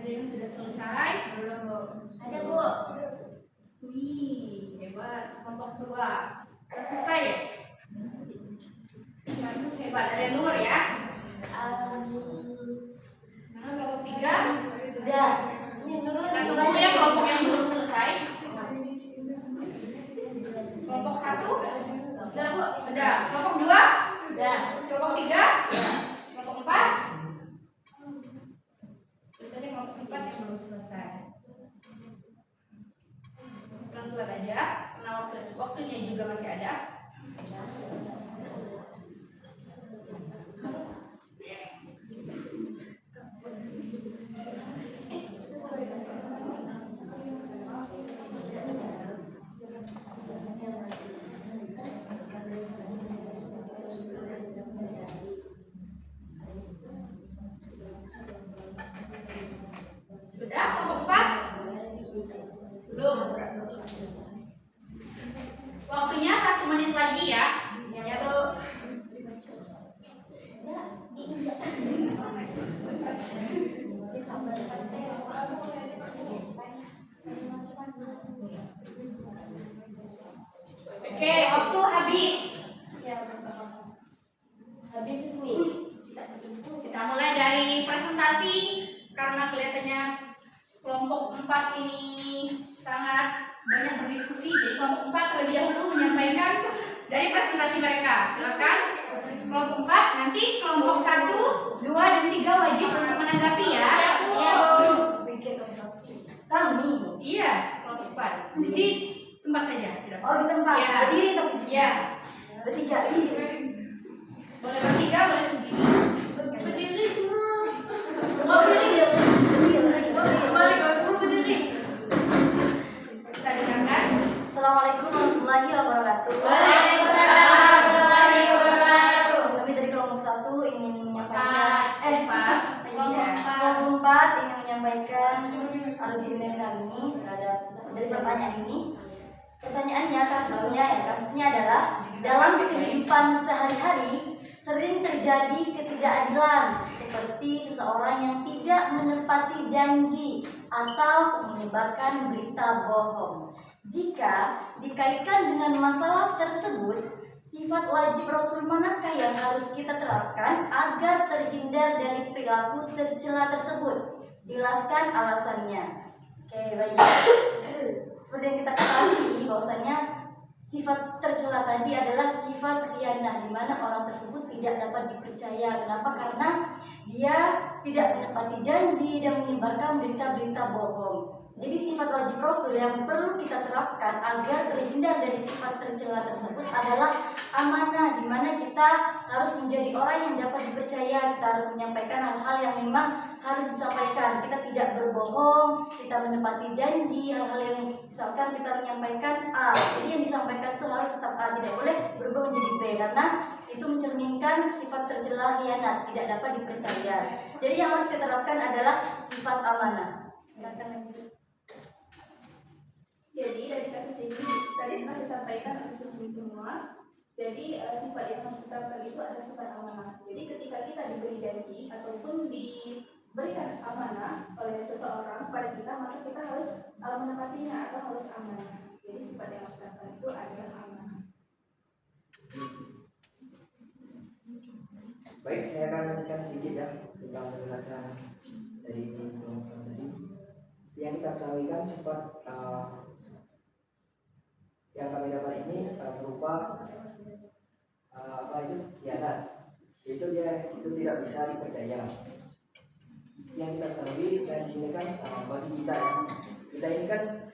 Speaker 1: Ada yang sudah selesai? Belum.
Speaker 2: Ada Bu.
Speaker 1: Wih, hebat. Kelompok 2. Sudah selesai ya? Bagus, hebat. Ada yang nomor ya? Nah, kelompok 3.
Speaker 2: Sudah. Ini Nurul
Speaker 1: Nah,
Speaker 2: lagi
Speaker 1: kemudian
Speaker 2: banyak.
Speaker 1: kelompok yang belum selesai. Kelompok 1. Sudah, Bu. Sudah. Kelompok 2.
Speaker 2: Sudah.
Speaker 1: Kelompok 3. Kelompok 4. Itu aja kelompok 4 yang belum selesai. Pelan-pelan aja, karena waktunya juga masih ada. Sudah kelompok 4? Belum. Waktunya 1 menit lagi ya. Ya, Bu. Oke, waktu habis.
Speaker 2: Habis Susmi.
Speaker 1: Kita mulai dari presentasi karena kelihatannya kelompok 4 ini sangat banyak berdiskusi. Jadi kelompok 4 terlebih dahulu menyampaikan dari presentasi mereka. Silakan kelompok 4, nanti kelompok 1, 2 dan 3 wajib untuk menanggapi ya.
Speaker 2: Iya Bu. Kami.
Speaker 1: Iya, kelompok 4. Di tempat saja. tidak apa-apa.
Speaker 2: Oh di tempat.
Speaker 1: Iya.
Speaker 2: Berdiri tapi.
Speaker 1: Iya.
Speaker 2: Bertiga.
Speaker 1: Boleh bertiga, boleh sendiri.
Speaker 2: Berdiri semua. Oh berdiri. Kembali kau semua berdiri.
Speaker 1: Kita dengarkan.
Speaker 2: Assalamualaikum warahmatullahi wabarakatuh.
Speaker 1: Waalaikumsalam warahmatullahi wabarakatuh.
Speaker 2: Kami dari kelompok 1 ingin menyampaikan
Speaker 1: Kelompok 4.
Speaker 2: kelompok 4 ingin menyampaikan argumen kami terhadap dari pertanyaan ini. Pertanyaannya kasusnya adalah dalam kehidupan sehari-hari sering terjadi ketidakadilan seperti seseorang yang tidak menepati janji atau menyebarkan berita bohong. Jika dikaitkan dengan masalah tersebut, sifat wajib Rasul manakah yang harus kita terapkan agar terhindar dari perilaku tercela tersebut? Jelaskan alasannya. Oke, baik. Seperti yang kita ketahui bahwasanya sifat tercela tadi adalah sifat khianah, di mana orang tersebut tidak dapat dipercaya. Kenapa? Karena dia tidak menepati janji dan menyebarkan berita-berita bohong. Jadi sifat wajib Rasul yang perlu kita terapkan agar terhindar dari sifat tercela tersebut adalah amanah, di mana kita harus menjadi orang yang dapat dipercaya. Kita harus menyampaikan hal-hal yang memang harus disampaikan. Kita tidak berbohong, kita menepati janji, hal-hal yang misalkan kita menyampaikan A, jadi yang disampaikan itu harus tetap A, tidak boleh berubah menjadi B, karena itu mencerminkan sifat tercela khianat, tidak dapat dipercaya. Jadi yang harus kita terapkan adalah sifat amanah. Silakan lanjut.
Speaker 3: Jadi dari kasus ini tadi sudah disampaikan kasus ini semua. Jadi sifat yang harus diterapkan itu ada sifat amanah. Jadi ketika kita diberi janji ataupun diberikan amanah oleh seseorang pada kita, maka kita harus menepatinya atau harus amanah. Jadi sifat yang harus diterapkan itu adalah amanah.
Speaker 4: Baik, saya akan lanjutkan sedikit ya tentang penjelasan dari kelompok tadi. Yang kita ketahui kan sifat yang kami dapat ini berupa khianat. Itu tidak bisa dipercaya. Yang kita ketahui dan di sini kan bagi kita ya, kita ini kan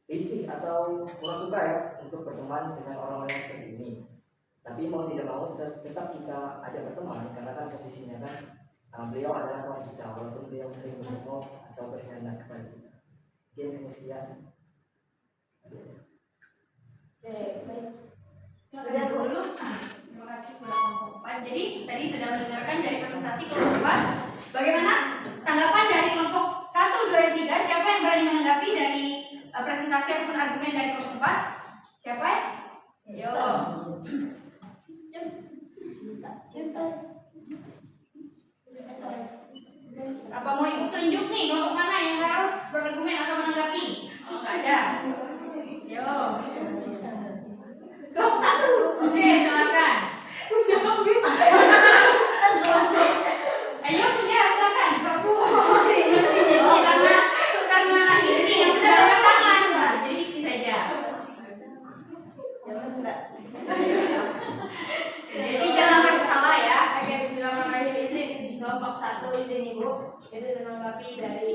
Speaker 4: risih atau kurang suka ya untuk berteman dengan orang-orang seperti ini. Tapi mau tidak mau tetap kita ajak berteman karena kan posisinya kan beliau adalah kawan kita walaupun beliau sering berbohong atau berkhianat kepada kita. Mungkin sekian.
Speaker 2: Baik.
Speaker 1: Silakan dulu. Terima kasih kepada kelompok 4. Jadi tadi sudah mendengarkan dari presentasi kelompok 4. Bagaimana tanggapan dari kelompok 1, 2, dan 3? Siapa yang berani menanggapi dari presentasi ataupun argumen dari kelompok 4? Siapa? Yo. Apa mau ibu tunjuk nih kelompok mana yang harus berargumen atau menanggapi? Kalau nggak ada, yo. Kelompok 1. Oke, silakan. Ayo puja, silakan. Enggak Bu. Oh, karena istri yang sudah angkat tangan, Mbak. Jadi istri saja. Jadi jangan takut salah ya.
Speaker 6: Oke, bismillahirrahmanirrahim. Izin kelompok 1 izin Ibu, izin menanggapi dari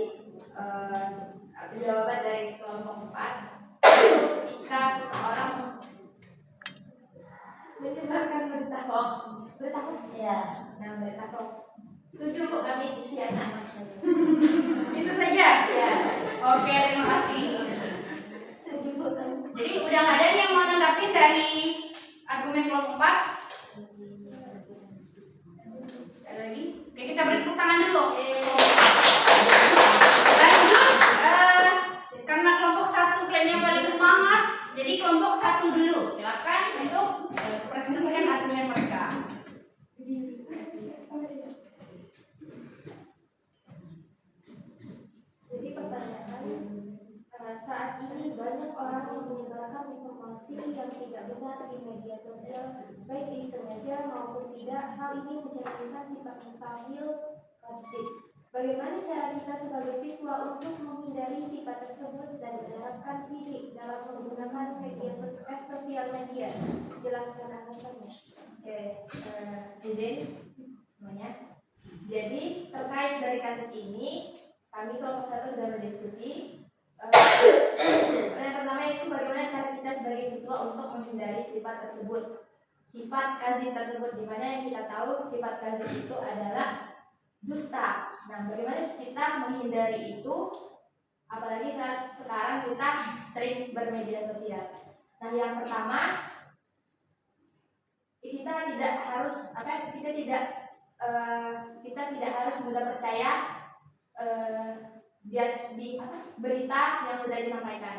Speaker 6: jawaban dari kelompok 4. Ketika seseorang menyebarkan berita hoax,
Speaker 2: Ya.
Speaker 6: berita hoax. Setuju Bu, kami khianat.
Speaker 1: Itu saja.
Speaker 6: Ya,
Speaker 1: Oke, terima kasih.
Speaker 6: setuju Bu.
Speaker 1: Jadi udah nggak ada nih yang mau nanggapin dari argumen kelompok 4? Ada lagi? Oke, kita beri tepuk tangan dulu. Lanjut, karena kelompok 1 klaimnya paling semangat, jadi kelompok 1 dulu. Silakan untuk presentasikan argumen mereka.
Speaker 6: Jadi pertanyaan, saat ini banyak orang yang menyebarkan informasi yang tidak benar di media sosial, baik disengaja maupun tidak. Hal ini mencerminkan sifat mustahil konflik. Bagaimana cara kita sebagai siswa untuk menghindari sifat tersebut dan menerapkan sidik dalam menggunakan sosial media? Jelaskan alasannya.
Speaker 7: Oke, izin semuanya. Jadi terkait dari kasus ini, kami kelompok 1 sudah berdiskusi. Yang pertama itu bagaimana cara kita sebagai siswa untuk menghindari sifat tersebut, sifat kazib tersebut, di mana yang kita tahu sifat kazib itu adalah dusta. Nah, bagaimana kita menghindari itu, apalagi saat sekarang kita sering bermedia sosial. Nah, yang pertama kita tidak harus kita tidak harus mudah percaya berita yang sudah disampaikan.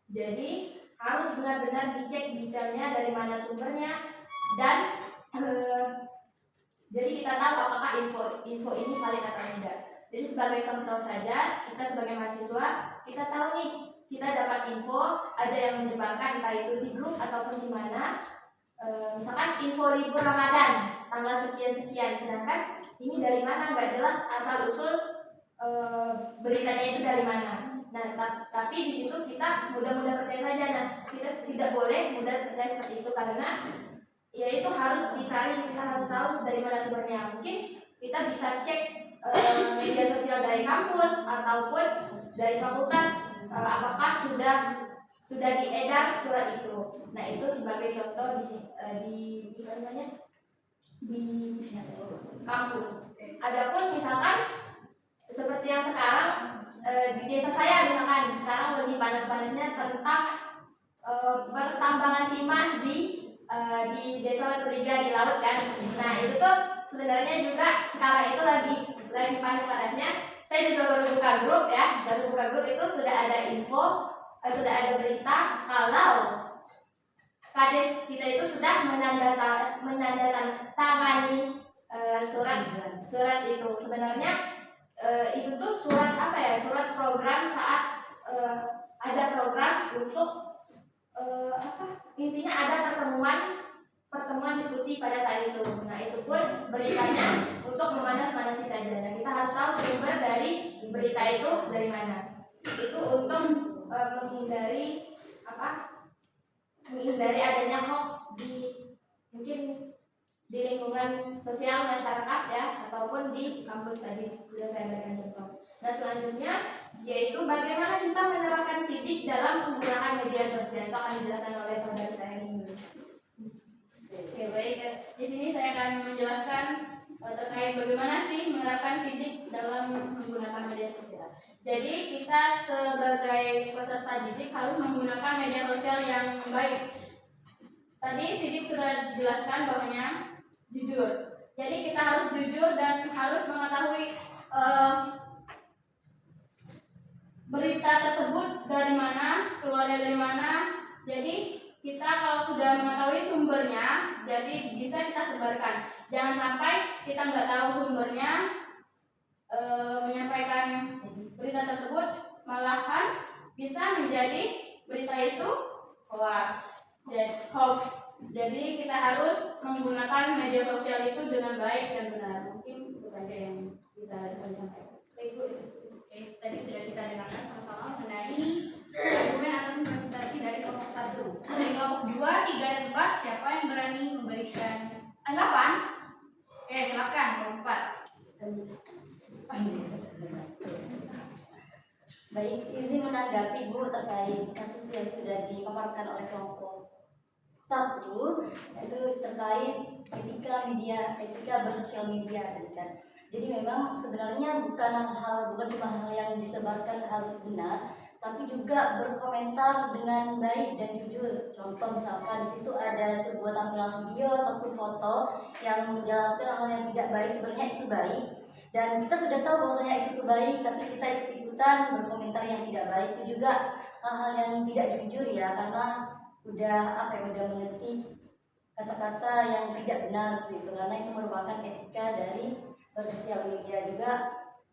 Speaker 7: Jadi harus benar-benar dicek detailnya dari mana sumbernya dan jadi kita tahu apakah info ini valid atau tidak. Jadi sebagai contoh saja, kita sebagai mahasiswa kita tahu nih, kita dapat info ada yang menyebarkan entah itu di grup ataupun di mana. Misalkan info libur Ramadan tanggal sekian-sekian, sedangkan ini dari mana nggak jelas asal usul beritanya itu dari mana. Nah, tapi di situ kita mudah-mudah percaya saja. Nah, kita tidak boleh mudah percaya seperti itu karena ya itu harus disaring, kita harus tahu dari mana sumbernya. Mungkin kita bisa cek media sosial dari kampus ataupun dari fakultas, apakah sudah diedar surat itu. Nah, itu sebagai contoh di kampus. Adapun misalkan seperti yang sekarang di desa saya misalkan sekarang lagi panas-panasnya tentang pertambangan timah di desa Legeriga di laut kan. Nah itu tuh sebenarnya juga sekarang itu lagi panas-panasnya. Saya juga baru buka grup ya, itu sudah ada info, sudah ada berita kalau Kades kita itu sudah menandatangani surat itu. Sebenarnya itu tuh surat apa ya? Surat program saat ada program untuk intinya ada pertemuan diskusi pada saat itu. Nah itu pun beritanya untuk memanas-manasi saja. Dan kita harus tahu sumber dari berita itu dari mana. Itu untuk menghindari adanya hoax mungkin di lingkungan sosial masyarakat ya, ataupun di kampus tadi sudah saya berikan contoh. Nah selanjutnya yaitu bagaimana kita menerapkan sidik dalam penggunaan media sosial. Itu akan dijelaskan oleh saudara saya ini.
Speaker 3: Oke, baik. Di sini saya akan menjelaskan terkait bagaimana sih menerapkan sidik dalam menggunakan media sosial. Jadi kita sebagai peserta didik harus menggunakan media sosial yang baik. Tadi sidik sudah dijelaskan bahwanya jujur. Jadi kita harus jujur dan harus mengetahui berita tersebut dari mana, keluarnya dari mana. Jadi kita kalau sudah mengetahui sumbernya, jadi bisa kita sebarkan. Jangan sampai kita nggak tahu sumbernya, menyampaikan berita tersebut malahan bisa menjadi berita itu hoax. Jadi kita harus menggunakan media sosial itu dengan baik dan benar. Mungkin itu saja yang bisa kami sampaikan.
Speaker 1: Oke, tadi sudah kita dengarkan sama-sama mengenai argumen ataupun presentasi dari kelompok 1. Dari kelompok 2, 3, dan 4, siapa yang berani memberikan tanggapan? Oke, silakan kelompok 4.
Speaker 2: Baik, izin menanggapi Bu terkait kasus yang sudah dipaparkan oleh kelompok 1, itu terkait etika bersosial media tadi kan. Jadi memang sebenarnya bukan cuma hal yang disebarkan harus benar, tapi juga berkomentar dengan baik dan jujur. Contoh misalkan di situ ada sebuah tampilan video ataupun foto yang menjelaskan hal yang tidak baik, sebenarnya itu baik. Dan kita sudah tahu bahwasanya itu baik, tapi kita ikut-ikutan berkomentar yang tidak baik, itu juga hal-hal yang tidak jujur ya, karena udah mengerti kata-kata yang tidak benar seperti itu, karena itu merupakan etika dari bersosial media. Juga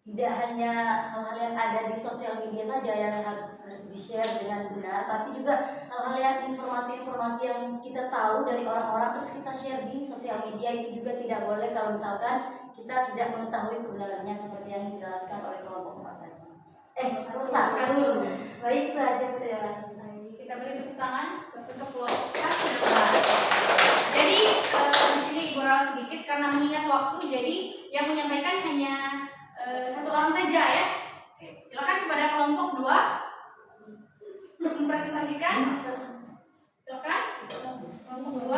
Speaker 2: tidak hanya hal-hal yang ada di sosial media saja yang harus di-share dengan benar, tapi juga hal-hal yang informasi-informasi yang kita tahu dari orang-orang terus kita share di sosial media, itu juga tidak boleh kalau misalkan kita tidak mengetahui kebenarannya seperti yang dijelaskan oleh kelompok 4 tadi. Kelompok 1. Baik, itu aja, terima kasih.
Speaker 1: Kita beri tepuk tangan untuk kelompok 1. Jadi di sini Ibu Rala sedikit karena mengingat waktu, jadi yang menyampaikan hanya satu orang saja ya. Silakan kepada kelompok 2 untuk mempresentasikan. Silakan kelompok 2.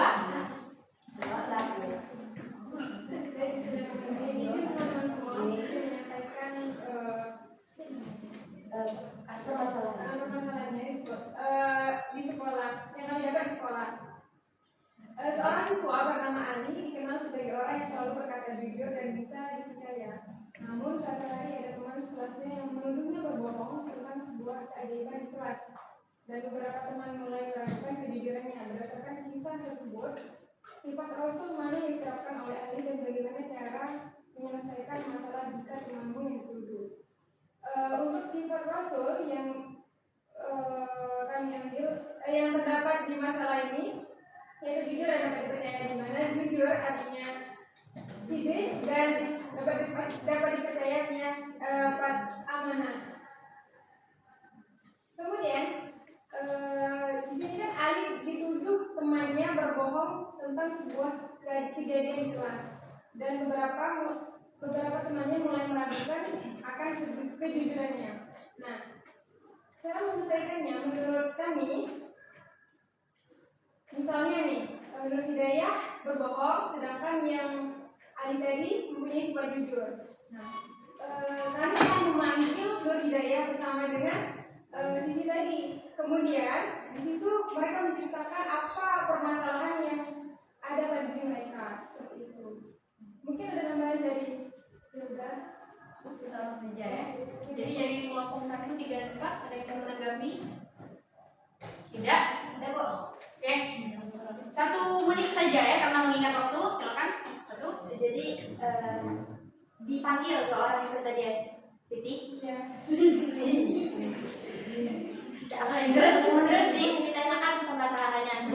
Speaker 5: Baik, sudah ini teman-teman semua menyampaikan masalahnya di sekolah yang kami dapat di sekolah. Seorang siswa bernama Ali dikenal sebagai orang yang selalu berkata jujur dan bisa dipercaya. Namun suatu hari ada teman sekelasnya yang menuduhnya berbohong tentang sebuah keajaiban di kelas. Dan beberapa teman mulai meragukan kejujurannya. Berdasarkan kisah tersebut, sifat Rasul mana yang diterapkan oleh Ali dan bagaimana cara menyelesaikan masalah jika temanmu yang dituduh. Untuk sifat Rasul yang kami ambil, yang terdapat di masalah ini, yaitu jujur dan dapat dipercaya. Di mana jujur artinya sidik dan dapat dipercayanya amanah. Kemudian di sini kan Ali dituduh temannya berbohong tentang sebuah kejadian di kelas, dan beberapa temannya mulai meragukan akan kejujurannya. Nah, cara menyelesaikannya menurut kami, misalnya nih, Nur Hidayah berbohong, sedangkan yang Ali tadi mempunyai sifat jujur. Nah, kami akan memanggil Nur Hidayah bersama dengan Sisi tadi. Kemudian di situ mereka menceritakan apa permasalahan yang ada pada diri mereka, seperti itu. Mungkin ada tambahan dari Hilda.
Speaker 1: Langsung saja ya. Jadi dari kelompok 1, 3, dan 4 ada yang mau menanggapi? Tidak? Ada Bu? Oke. 1 menit saja ya karena mengingat waktu. Silakan. 1.
Speaker 7: Jadi dipanggil ke orang itu tadi ya, Siti.
Speaker 5: Iya.
Speaker 7: Terus ditanyakan permasalahannya.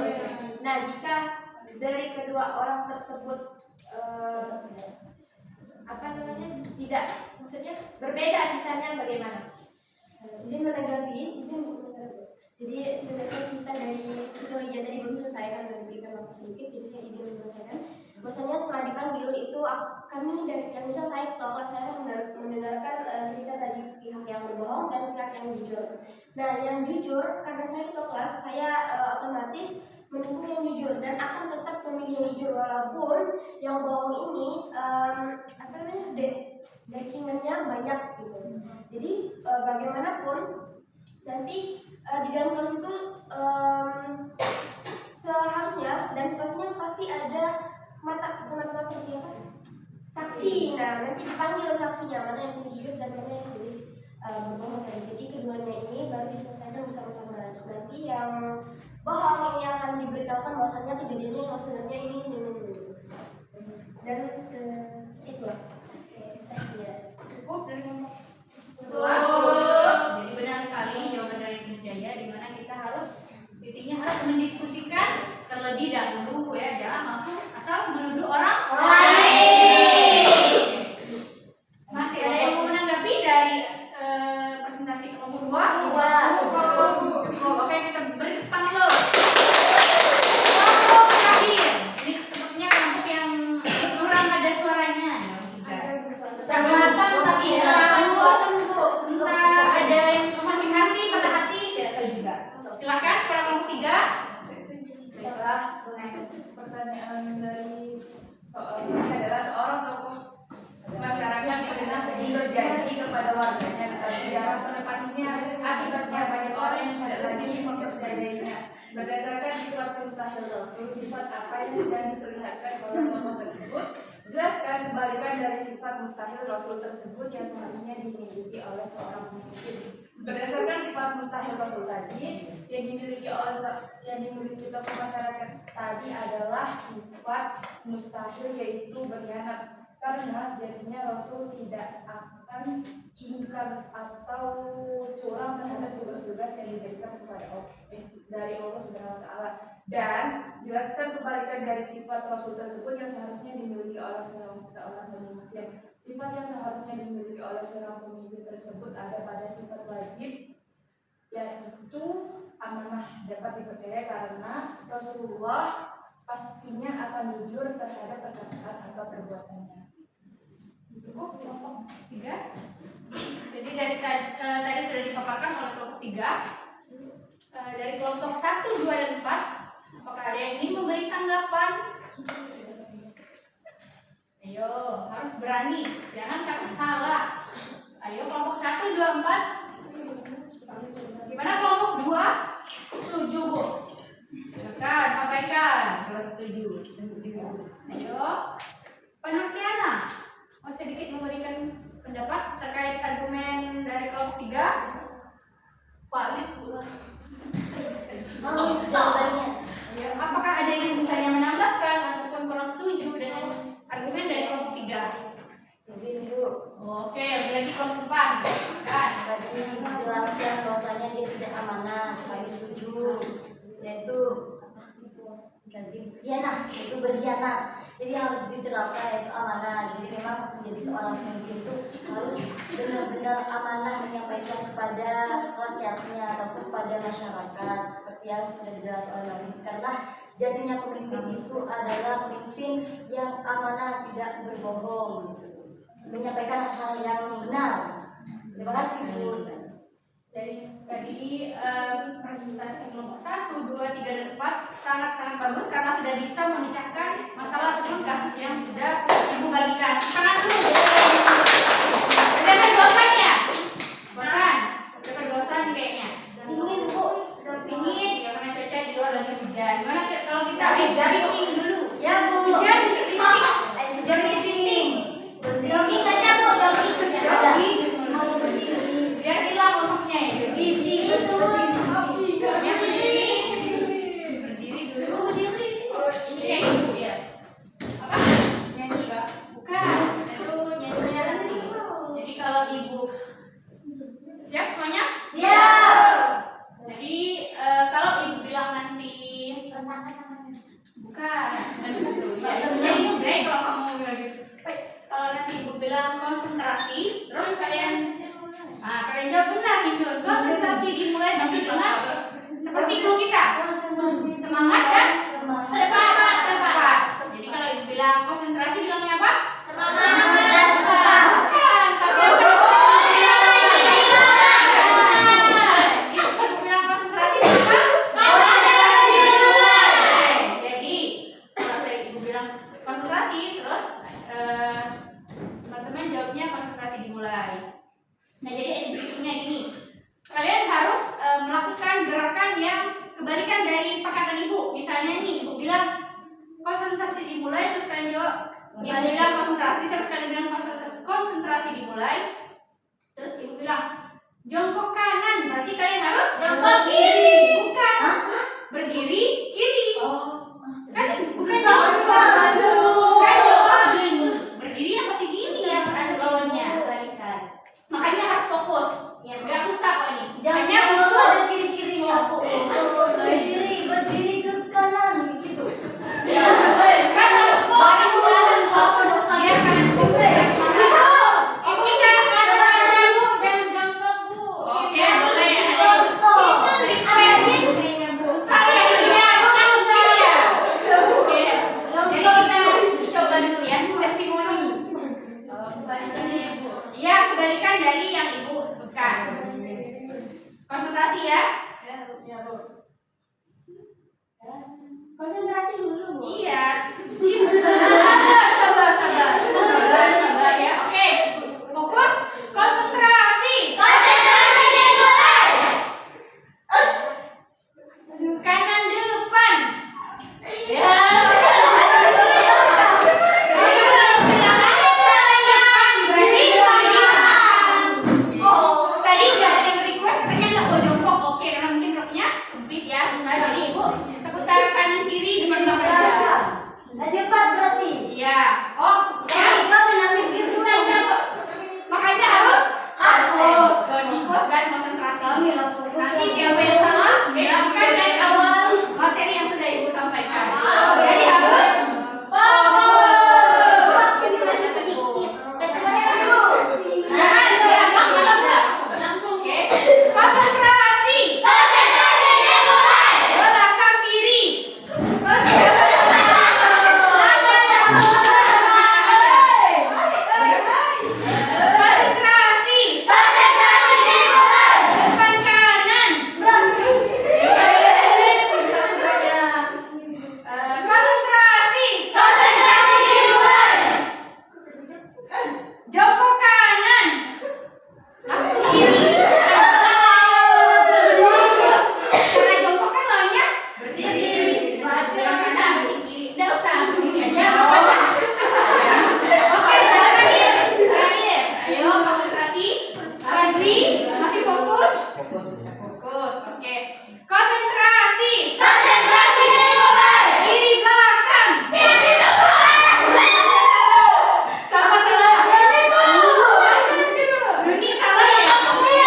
Speaker 7: Nah, jika dari kedua orang tersebut tidak, maksudnya berbeda misalnya bagaimana? Izin menanggapi. Jadi sebenarnya kisah dari psikologi tadi belum selesai kan, dan diberikan waktu sedikit, jadi saya izin menyelesaikan. Bahwasanya setelah dipanggil itu kami dari yang misal saya ketua kelas, saya mendengarkan cerita dari pihak yang berbohong dan pihak yang jujur. Nah, yang jujur karena saya ketua kelas, saya otomatis mendukung yang jujur dan akan tetap memilih yang jujur walaupun yang bohong ini backingannya banyak gitu. Jadi bagaimanapun nanti di dalam kelas itu seharusnya dan sepastinya pasti ada mata siapa? Saksi. Nah, nanti dipanggil saksinya mana yang jujur dan mana yang berbohong. Jadi keduanya ini baru diselesaikan bersama-sama. Nanti yang bohong yang akan diberitahukan bahwasannya kejadiannya yang sebenarnya ini dan itu lah.
Speaker 1: Cukup dari kelompok. Cukup. Jadi benar sekali jawaban dari Hidayah, di mana kita harus intinya harus mendiskusikan terlebih dahulu ya, jangan langsung asal menuduh orang lain. Masih ada yang mau menanggapi dari presentasi kelompok 2? Cukup. Oke, kita beri tepuk tangan dulu. Kelompok terakhir. Ini sepertinya kelompok yang kurang ada suaranya. Selamat tapi entah ada yang sakit hati, patah hati, tidak tahu juga. Silakan para kelompok 3.
Speaker 3: Baiklah, pertanyaan dari ini adalah seorang tokoh masyarakat yang sering berjanji kepada warganya agar ziarah menepatinya, akibatnya banyak orang yang tidak lagi mempercayainya. Berdasarkan sifat mustahil Rasul, sifat apa yang sedang diperlihatkan oleh tokoh tersebut? Jelaskan kebalikan dari sifat mustahil Rasul tersebut yang seharusnya dimiliki oleh seorang pemimpin. Berdasarkan sifat mustahil Rasul tadi, yang dimiliki tokoh masyarakat tadi adalah sifat mustahil, yaitu berkhianat. Karena sejatinya Rasul tidak akan ingkar atau curang terhadap tugas-tugas yang diberikan kepada dari Allah Subhanahu wa Ta'ala. Dan jelaskan kebalikan dari sifat Rasul tersebut yang seharusnya dimiliki oleh seorang pemimpin. Sifat yang seharusnya dimiliki oleh seorang pemimpin tersebut ada pada sifat wajib, yaitu amanah, dapat dipercaya karena Rasulullah pastinya akan jujur terhadap perkataan atau perbuatannya.
Speaker 1: Cukup kelompok 3. Jadi dari tadi sudah dipaparkan oleh kelompok 3. Dari kelompok 1, 2, dan 4, apakah ada yang ingin memberi tanggapan? Ayo, harus berani, jangan takut salah. Ayo kelompok 1, 2, 4. Gimana kelompok 2? Setuju, Bu? Silakan sampaikan kalau setuju. Ayo, Pak Nursiana, mau sedikit memberikan pendapat terkait argumen dari kelompok 3?
Speaker 3: Valid pula.
Speaker 2: Mau jawabannya?
Speaker 1: Ya, apakah ada yang bisa yang menambahkan ataupun kurang setuju dengan argumen dari kelompok 3?
Speaker 2: Izin dulu.
Speaker 1: Oke, lagi kelompok 4. Kan?
Speaker 2: Tadi dijelaskan bahwasanya dia tidak amanah, kami setuju. Yaitu itu berkhianat. Jadi harus diterapkan yaitu amanah. Jadi memang menjadi seorang pemimpin itu harus benar-benar amanah menyampaikan kepada rakyatnya ataupun pada masyarakat seperti yang sudah dijelaskan oleh Nabi. Karena sejatinya pemimpin itu adalah pemimpin yang amanah, tidak berbohong, menyampaikan hal yang benar. Terima kasih Bu.
Speaker 1: Dari tadi presentasi kelompok 1, 2, 3, dan 4 sangat-sangat bagus karena sudah bisa memecahkan masalah ataupun kasus yang sudah Ibu bagikan. Tangan dulu. Udah bosan ya? Bosan? Udah bosan kayaknya?
Speaker 2: Dingin Bu.
Speaker 1: Dingin ya karena cuaca di luar lagi hujan. Gimana kalau kita drinking dulu?
Speaker 2: Ya Bu.
Speaker 1: Hujan drinking.
Speaker 2: Hujan drinking.
Speaker 1: Jogging aja Bu, jogging. Jogging.
Speaker 2: Semuanya berdiri.
Speaker 1: Biar hilang lemaknya ya.
Speaker 2: Berdiri.
Speaker 1: Ya berdiri. Berdiri dulu. Berdiri.
Speaker 3: Ini kayak gitu ya.
Speaker 1: Apa?
Speaker 3: Nyanyi kak.
Speaker 1: Bukan, itu nyanyinya nanti. Jadi kalau Ibu siap semuanya?
Speaker 2: Siap.
Speaker 1: Jadi kalau Ibu bilang nanti bukan, jadi break kalau kamu bilang gitu. Kalau nanti Ibu bilang konsentrasi, terus kalian jawab benar nih Dun. Konsentrasi dimulai dengan seperti guru kita, semangat dan tepat. Jadi kalau Ibu bilang konsentrasi bilangnya apa? Bukan, tapi Ibu bilang konsentrasi apa? Jadi kalau tadi Ibu bilang konsentrasi, terus teman-teman jawabnya konsentrasi dimulai. Nah jadi berikutnya gini, kalian harus melakukan gerakan yang kebalikan dari perkataan Ibu. Misalnya nih Ibu bilang konsentrasi dimulai, terus kalian jawab. Ibu bilang konsentrasi, terus kalian bilang konsentrasi dimulai. Terus Ibu bilang jongkok kanan, berarti kalian harus jongkok kiri. Bukan, berdiri kiri. Kan bukan jongkok. Kan jongkok gini. Berdiri yang pasti gini ya, ada lawannya. Makanya harus fokus. Ya, nggak susah kok ini. Hanya untuk
Speaker 2: ada kiri-kirinya Bu. Berdiri ke kanan gitu.
Speaker 1: kan harus fokus. Iya kan. Ini kan oke, boleh. Susah ya dia, bukan susah ya. Oke. Jadi kita coba dulu ya testimoni. Kebalikannya ya Bu. Iya, kebalikan dari yang Ibu sebutkan. Konsentrasi ya. Konsentrasi dulu Bu. Iya. Ibu sabar ya. Oke. Fokus. Konsentrasi. Dimulai. Kanan depan. Ya. Tadi udah ada yang request katanya nggak mau jongkok. Oke, karena mungkin roknya sempit ya, susah. Jadi Ibu seputar kanan kiri depan belakang aja.
Speaker 2: Nah, cepat berarti.
Speaker 1: Iya. Oh, ya.
Speaker 2: Kami nak mikir dulu.
Speaker 1: Bisa Bu. Makanya harus fokus dan konsentrasi. Nanti siapa yang salah, jelaskan dari awal materi yang sudah Ibu sampaikan. Jadi harus langsung oke. Konsentrasi. Belakang kiri. Konsentrasi. Depan kanan. Konsentrasi. Jongkok kanan. Langsung kiri. Karena jongkok kan lawannya berdiri. Belakang kanan berdiri kiri. Nggak usah berdiri aja. Oke, terakhir. Ayo konsentrasi. Fadli masih fokus. Fokus. Oke. Konsentrasi. Kiri belakang. Sama-sama. Ini salah ya? Oke.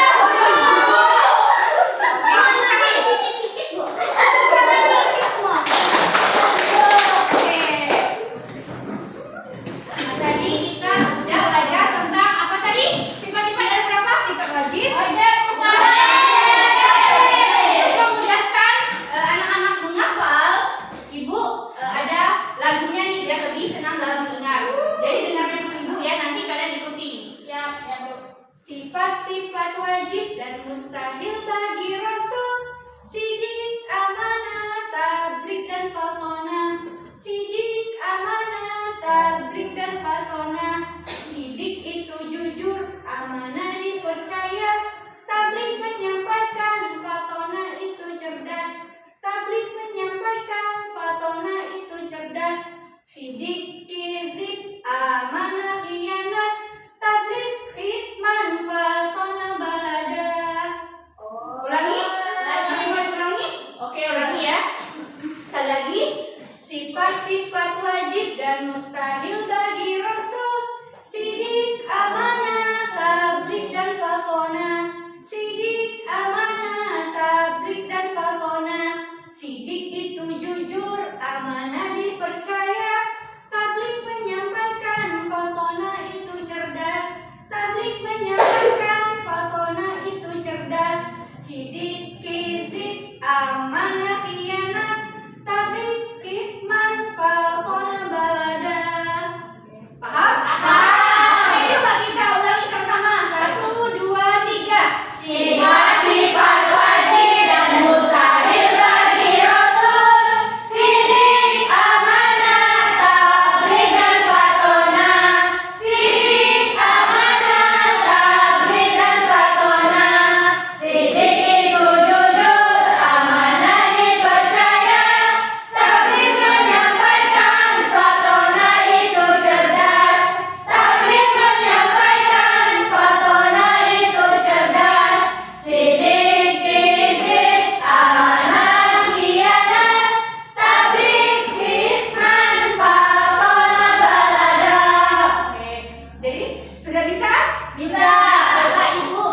Speaker 1: Tadi kita udah belajar tentang apa tadi? Sifat-sifat dari berapa? Sifat wajib. Untuk memudahkan anak-anak sifat-sifat wajib dan mustahil bagi Rasul. Sidik, amanah, tabligh dan fatona. Sidik, amanah, tabligh dan fatona. Sidik itu jujur, amanah dipercaya. Tabligh menyampaikan, fatona itu cerdas. Tabligh menyampaikan, fatona itu cerdas. Sidik, kidzib, amanah, khianat. Tabligh, khidman, fatona, balada. Ulangi? Masih mau diulangi? Oke, ulangi ya. Sekali lagi. Sifat-sifat wajib dan mustahil bagi Rasul. Sidik, amanah, tabligh dan fatona. Sidik, amanah, tabligh dan fatona. Sidik itu jujur, amanah dipercaya. Tabligh menyampaikan, fatona itu cerdas. Tabligh menyampaikan, fatona itu cerdas. Sidik, kidzib, amanah, khianat. Tabligh, khidman, fatona, balada. Paham? Paham. Oke, coba kita ulangi sama-sama. 1, 2, 3.
Speaker 2: Sifat-sifat wajib dan mustahil bagi Rasul. Sidik, amanah, tabligh dan fatona. Sidik, amanah, tabligh dan fatona. Sidik itu jujur, amanah dipercaya. Tabligh menyampaikan, fatona itu cerdas. Tabligh menyampaikan, fatona itu cerdas. Sidik, kidzib, amanah, khianat. Tabligh, khidman, fatona, balada.
Speaker 1: Oke, jadi sudah bisa?
Speaker 2: Bisa.
Speaker 1: Bapak Ibu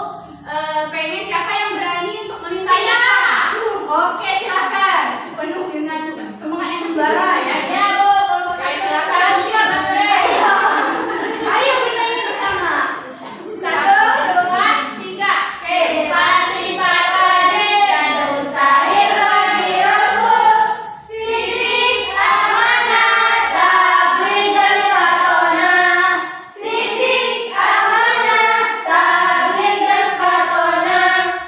Speaker 1: pengen siapa yang berani untuk meminta? Saya. Oke, silakan. Penuh dengan semangat yang membara ya.
Speaker 2: Ya, Bu.
Speaker 1: Oke, silakan. Ayo bernyanyi bersama. 1, 2, 3.
Speaker 2: Sifat-sifat wajib dan mustahil bagi Rasul. Sidik, amanah, tabligh dan fatona. Sidik, amanah, tabligh dan fatona.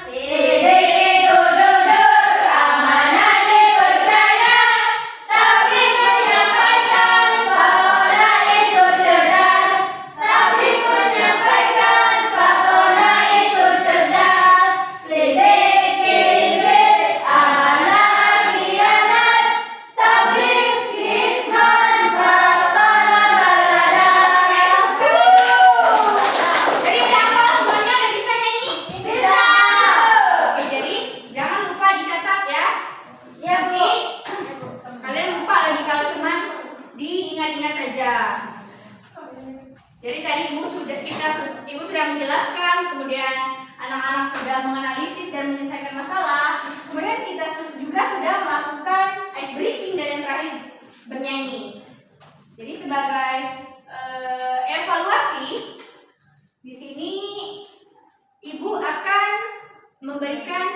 Speaker 2: Sidik itu jujur, amanah dipercaya. Tabligh menyampaikan, fatona itu cerdas. Tabligh menyampaikan, fatona itu cerdas. Sidik, kidzib, amanah, khianat. Tabligh, khidman, fatona, balada.
Speaker 1: Jadi udah hafal semuanya, udah bisa nyanyi?
Speaker 2: Bisa.
Speaker 1: Oke, jadi jangan lupa dicatat ya.
Speaker 2: Ya, Bu.
Speaker 1: Nanti kalian lupa lagi kalau cuman diingat-ingat saja. Jadi tadi ibu sudah menjelaskan, kemudian anak-anak sudah menganalisis dan menyelesaikan masalah. Kemudian kita juga sudah melakukan ice breaking dan yang terakhir bernyanyi. Jadi sebagai evaluasi di sini ibu akan memberikan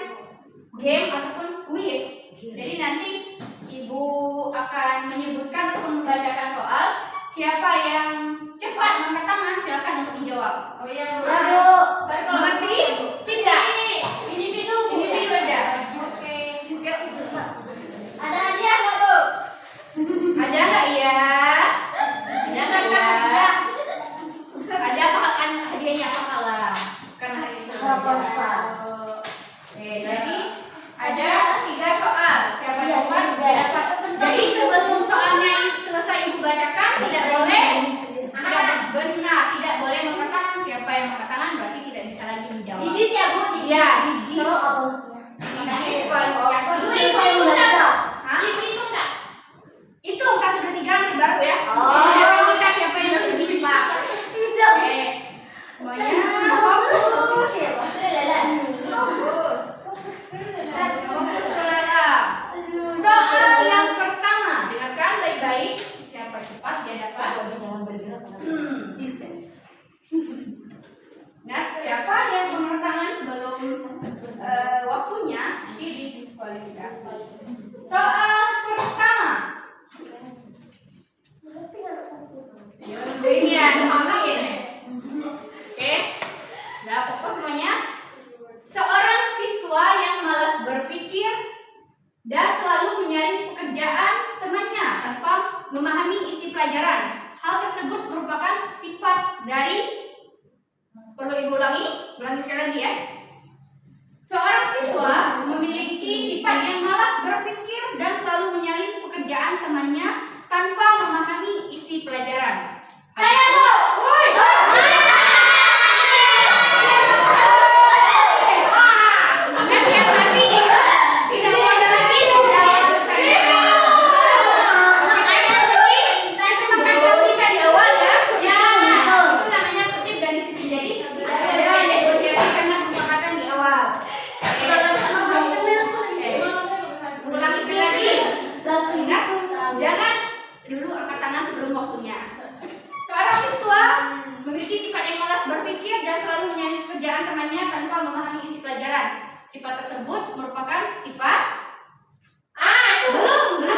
Speaker 1: game ataupun quiz. Jadi nanti ibu akan menyebutkan ataupun membacakan soal. Siapa yang cepat mengangkat tangan silakan untuk menjawab.
Speaker 2: Oh iya, Bu.
Speaker 1: Mengerti? Tidak. Individu aja. Oke.
Speaker 2: Ada hadiah nggak, Bu?
Speaker 1: Ada nggak ya? Ada nggak ya? Ada apa kan hadiahnya apa kalah? Karena hari ini
Speaker 2: Harapan
Speaker 1: saja.
Speaker 2: satu.
Speaker 1: Oke, jadi ada 3 soal. Siapa
Speaker 2: Iya,
Speaker 1: yang cepat
Speaker 2: 3.
Speaker 1: dapat. Jadi sebelum soalnya selesai ibu bacakan tidak boleh benar, tidak boleh mengangkat tangan. Siapa yang mengangkat tangan berarti tidak bisa lagi menjawab.
Speaker 2: Didis ya, Bu?
Speaker 1: Iya, didis.
Speaker 2: Kalau apa maksudnya?
Speaker 1: Didis kualifikasi.
Speaker 2: Itu enggak.
Speaker 1: Hah? Itu enggak. Hitung 1, 2, 3 nanti baru ya.
Speaker 2: Oh.
Speaker 1: Jadi kita siapa yang lebih cepat. Oke. Semuanya fokus. Fokus. Soal yang pertama, dengarkan baik-baik. Siapa cepat dia dapat.
Speaker 2: Jangan bergerak.
Speaker 1: Nah, siapa yang mengangkat tangan sebelum waktunya nanti didiskualifikasi. Soal pertama. Ini ada ini. Oke. Udah fokus semuanya. semuanya? Seorang siswa yang malas berpikir dan selalu menyaring pekerjaan temannya tanpa memahami isi pelajaran. Hal tersebut merupakan sifat dari, perlu ibu ulangi sekali lagi ya. Seorang siswa memiliki sifat yang malas berpikir dan selalu menyalin pekerjaan temannya tanpa memahami isi pelajaran. Saya Bu. Woi. Ingat ya tadi tidak boleh lagi menjawab pertanyaan. Makanya kutip kita di awal ya. Ya. Itu namanya kutip dari situ. Jadi ada negosiasi karena kesepakatan di awal. Ulangi sekali lagi. Ingat, jangan dulu angkat tangan sebelum waktunya. Seorang siswa memiliki sifat yang malas berpikir dan selalu menyalin pekerjaan temannya tanpa memahami isi pelajaran. Sifat tersebut merupakan sifat belum.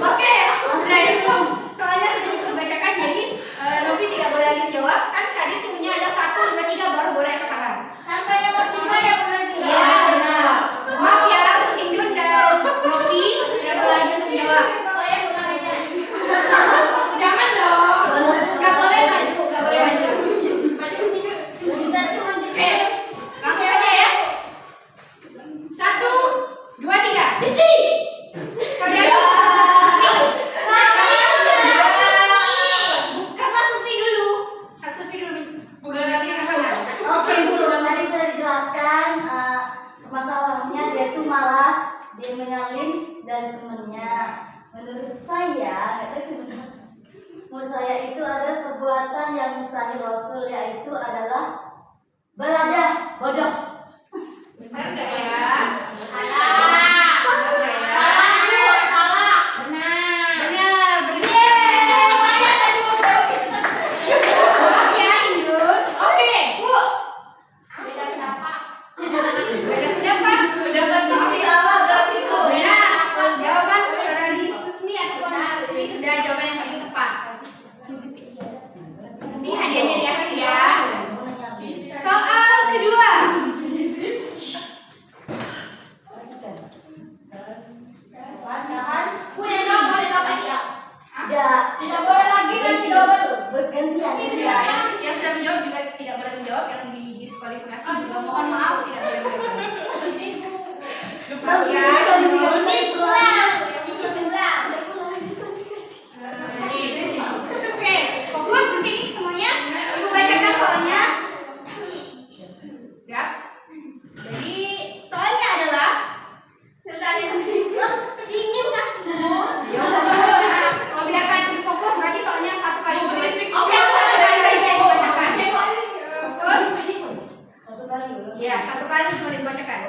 Speaker 1: Oke, sudah hitung. Soalnya sudah cukup bacakan, jadi Novi tidak boleh lagi menjawab. Kan tadi punya ada 1, 2, 3 baru boleh angkat tangan.
Speaker 3: Sampai nomor 3 ya benar.
Speaker 1: Iya, benar. Maaf ya untuk Indun dan Novi tidak boleh lagi untuk menjawab.
Speaker 3: Saya bukan aja.
Speaker 1: Jangan dong. Gak boleh maju, gak boleh maju.
Speaker 3: Bisa tuh maju.
Speaker 1: Oke, langsung aja ya. 1, 2, 3. Isi. Saudara. Bukan Mas Susmi dulu. Kak Susmi dulu. Bukan lagi angkat tangan.
Speaker 2: Oke Bu, tadi sudah dijelaskan masalahnya dia tuh malas, dia menyalin dari temennya. Menurut saya, menurut saya itu adalah perbuatan yang mustahil Rasul, yaitu adalah beladah bodoh.
Speaker 1: Benar nggak ya?
Speaker 3: Salah. Salah.
Speaker 1: Benar. Maaf ya Indun. Oke, Bu.
Speaker 3: Beda pendapat.
Speaker 1: Beda pendapat.
Speaker 3: Pendapat kami sama berarti Bu.
Speaker 1: Beda. Jawaban saudara Susmi ataupun Asri sudah jawaban yang paling tepat. Nanti hadiahnya di akhir ya. Soal kedua.
Speaker 3: Bu yang jawab boleh jawab ya.
Speaker 2: Tidak boleh lagi kan tidak boleh bergantian.
Speaker 1: Ya, yang sudah menjawab juga tidak boleh menjawab, yang didiskualifikasi juga mohon maaf tidak boleh menjawab. Lepas ya. Oke, fokus ke sini semuanya. Ibu bacakan soalnya. Siap. Jadi soalnya adalah dingin kakimu. Ya fokus. Kalau biarkan fokus berarti soalnya 1 kali. Oke, 1 kali saja dibacakan. Fokus. Ya, 1 kali semua dibacakan.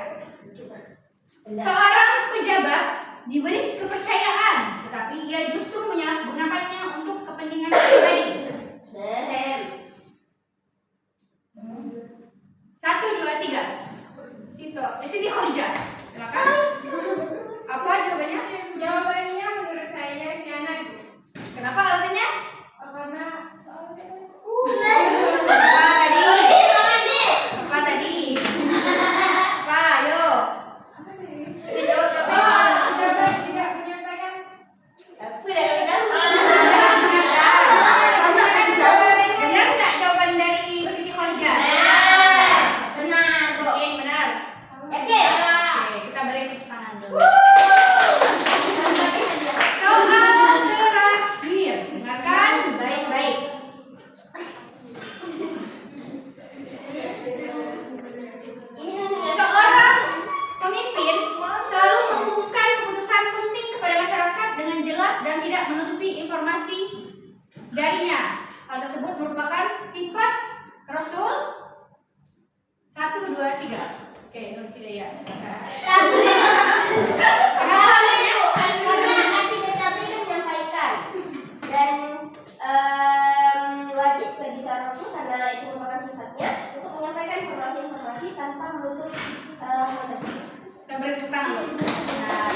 Speaker 1: Seorang pejabat diberi kepercayaan, tetapi dia justru menyalahgunakannya untuk kepentingan pribadi. 1, 2, 3. Siti Khadijah. Silakan. Apa jawabannya?
Speaker 5: Jawabannya menurut saya khianat.
Speaker 1: Kenapa alasannya?
Speaker 5: Karena soalnya
Speaker 1: Apa tadi? Apa? Ayo.
Speaker 5: pejabat tidak menyampaikan
Speaker 1: Benar nggak jawaban dari Siti Khadijah?
Speaker 3: Benar.
Speaker 1: Oke, benar. Oke, kita beri tepuk tangan dulu. Soal terakhir, dengarkan baik-baik. Seorang pemimpin selalu mengumumkan keputusan penting kepada masyarakat dengan jelas dan tidak menutupi informasi darinya. Hal tersebut merupakan sifat Rasul. 1, 2, 3. Oke, Nur Hidayah. Kenapa alasannya?
Speaker 7: Karena tapi kan menyampaikan dan wajib bagi seorang rasul karena itu merupakan sifatnya untuk menyampaikan informasi-informasi tanpa menutup hal tersebut.
Speaker 1: Kita beri tepuk tangan. Nah,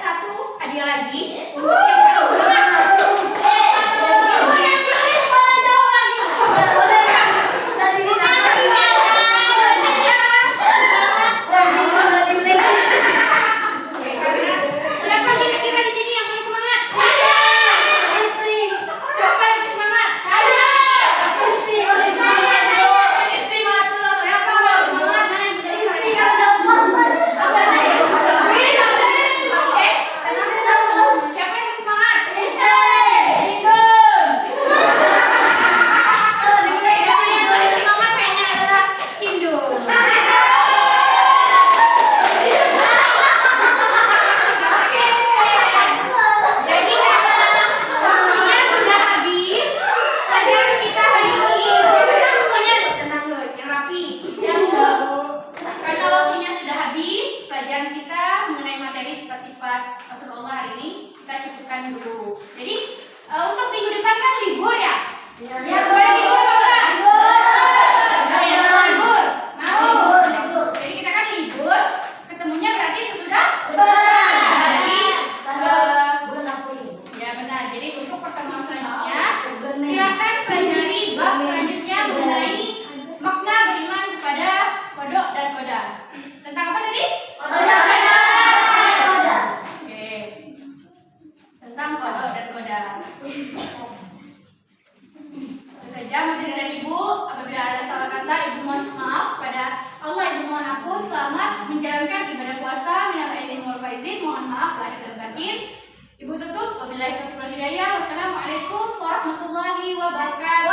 Speaker 1: satu hadiah lagi untuk yang paling semangat. Siapa kira-kira di sini yang paling semangat? Siapa yang paling semangat? Siapa yang semangat? Mana yang paling semangat? Oke. Siapa yang paling semangat? Yang paling semangat kayaknya adalah Hindu. Oke. Jadi waktunya sudah habis pelajaran kita hari ini. Tenang semuanya, tenang loh, yang rapi. Karena waktunya sudah habis pelajaran kita mengenai materi sifat-sifat Rasulullah hari ini kita cukupkan dulu. Jadi untuk minggu depan kan libur ya? Boleh libur nggak? Ya, libur. Mau? Jadi kita kan libur. Ketemunya berarti sesudah hari. Ya benar. Jadi untuk pertemuan selanjutnya silakan pelajari bab selanjutnya mengenai makna beriman kepada kodok dan koda. Tentang apa tadi? Oke. Tentang kodok dan koda. Itu saja materi dari Ibu. Apabila ada salah kata, Ibu mohon maaf pada Allah. Ibu mohon ampun. Selamat menjalankan ibadah puasa. Minal aidin wal faizin. Mohon maaf lahir dan batin. Ibu tutup. Wabillahi taufiq wal hidayah. Wassalamualaikum warahmatullahi wabarakatuh.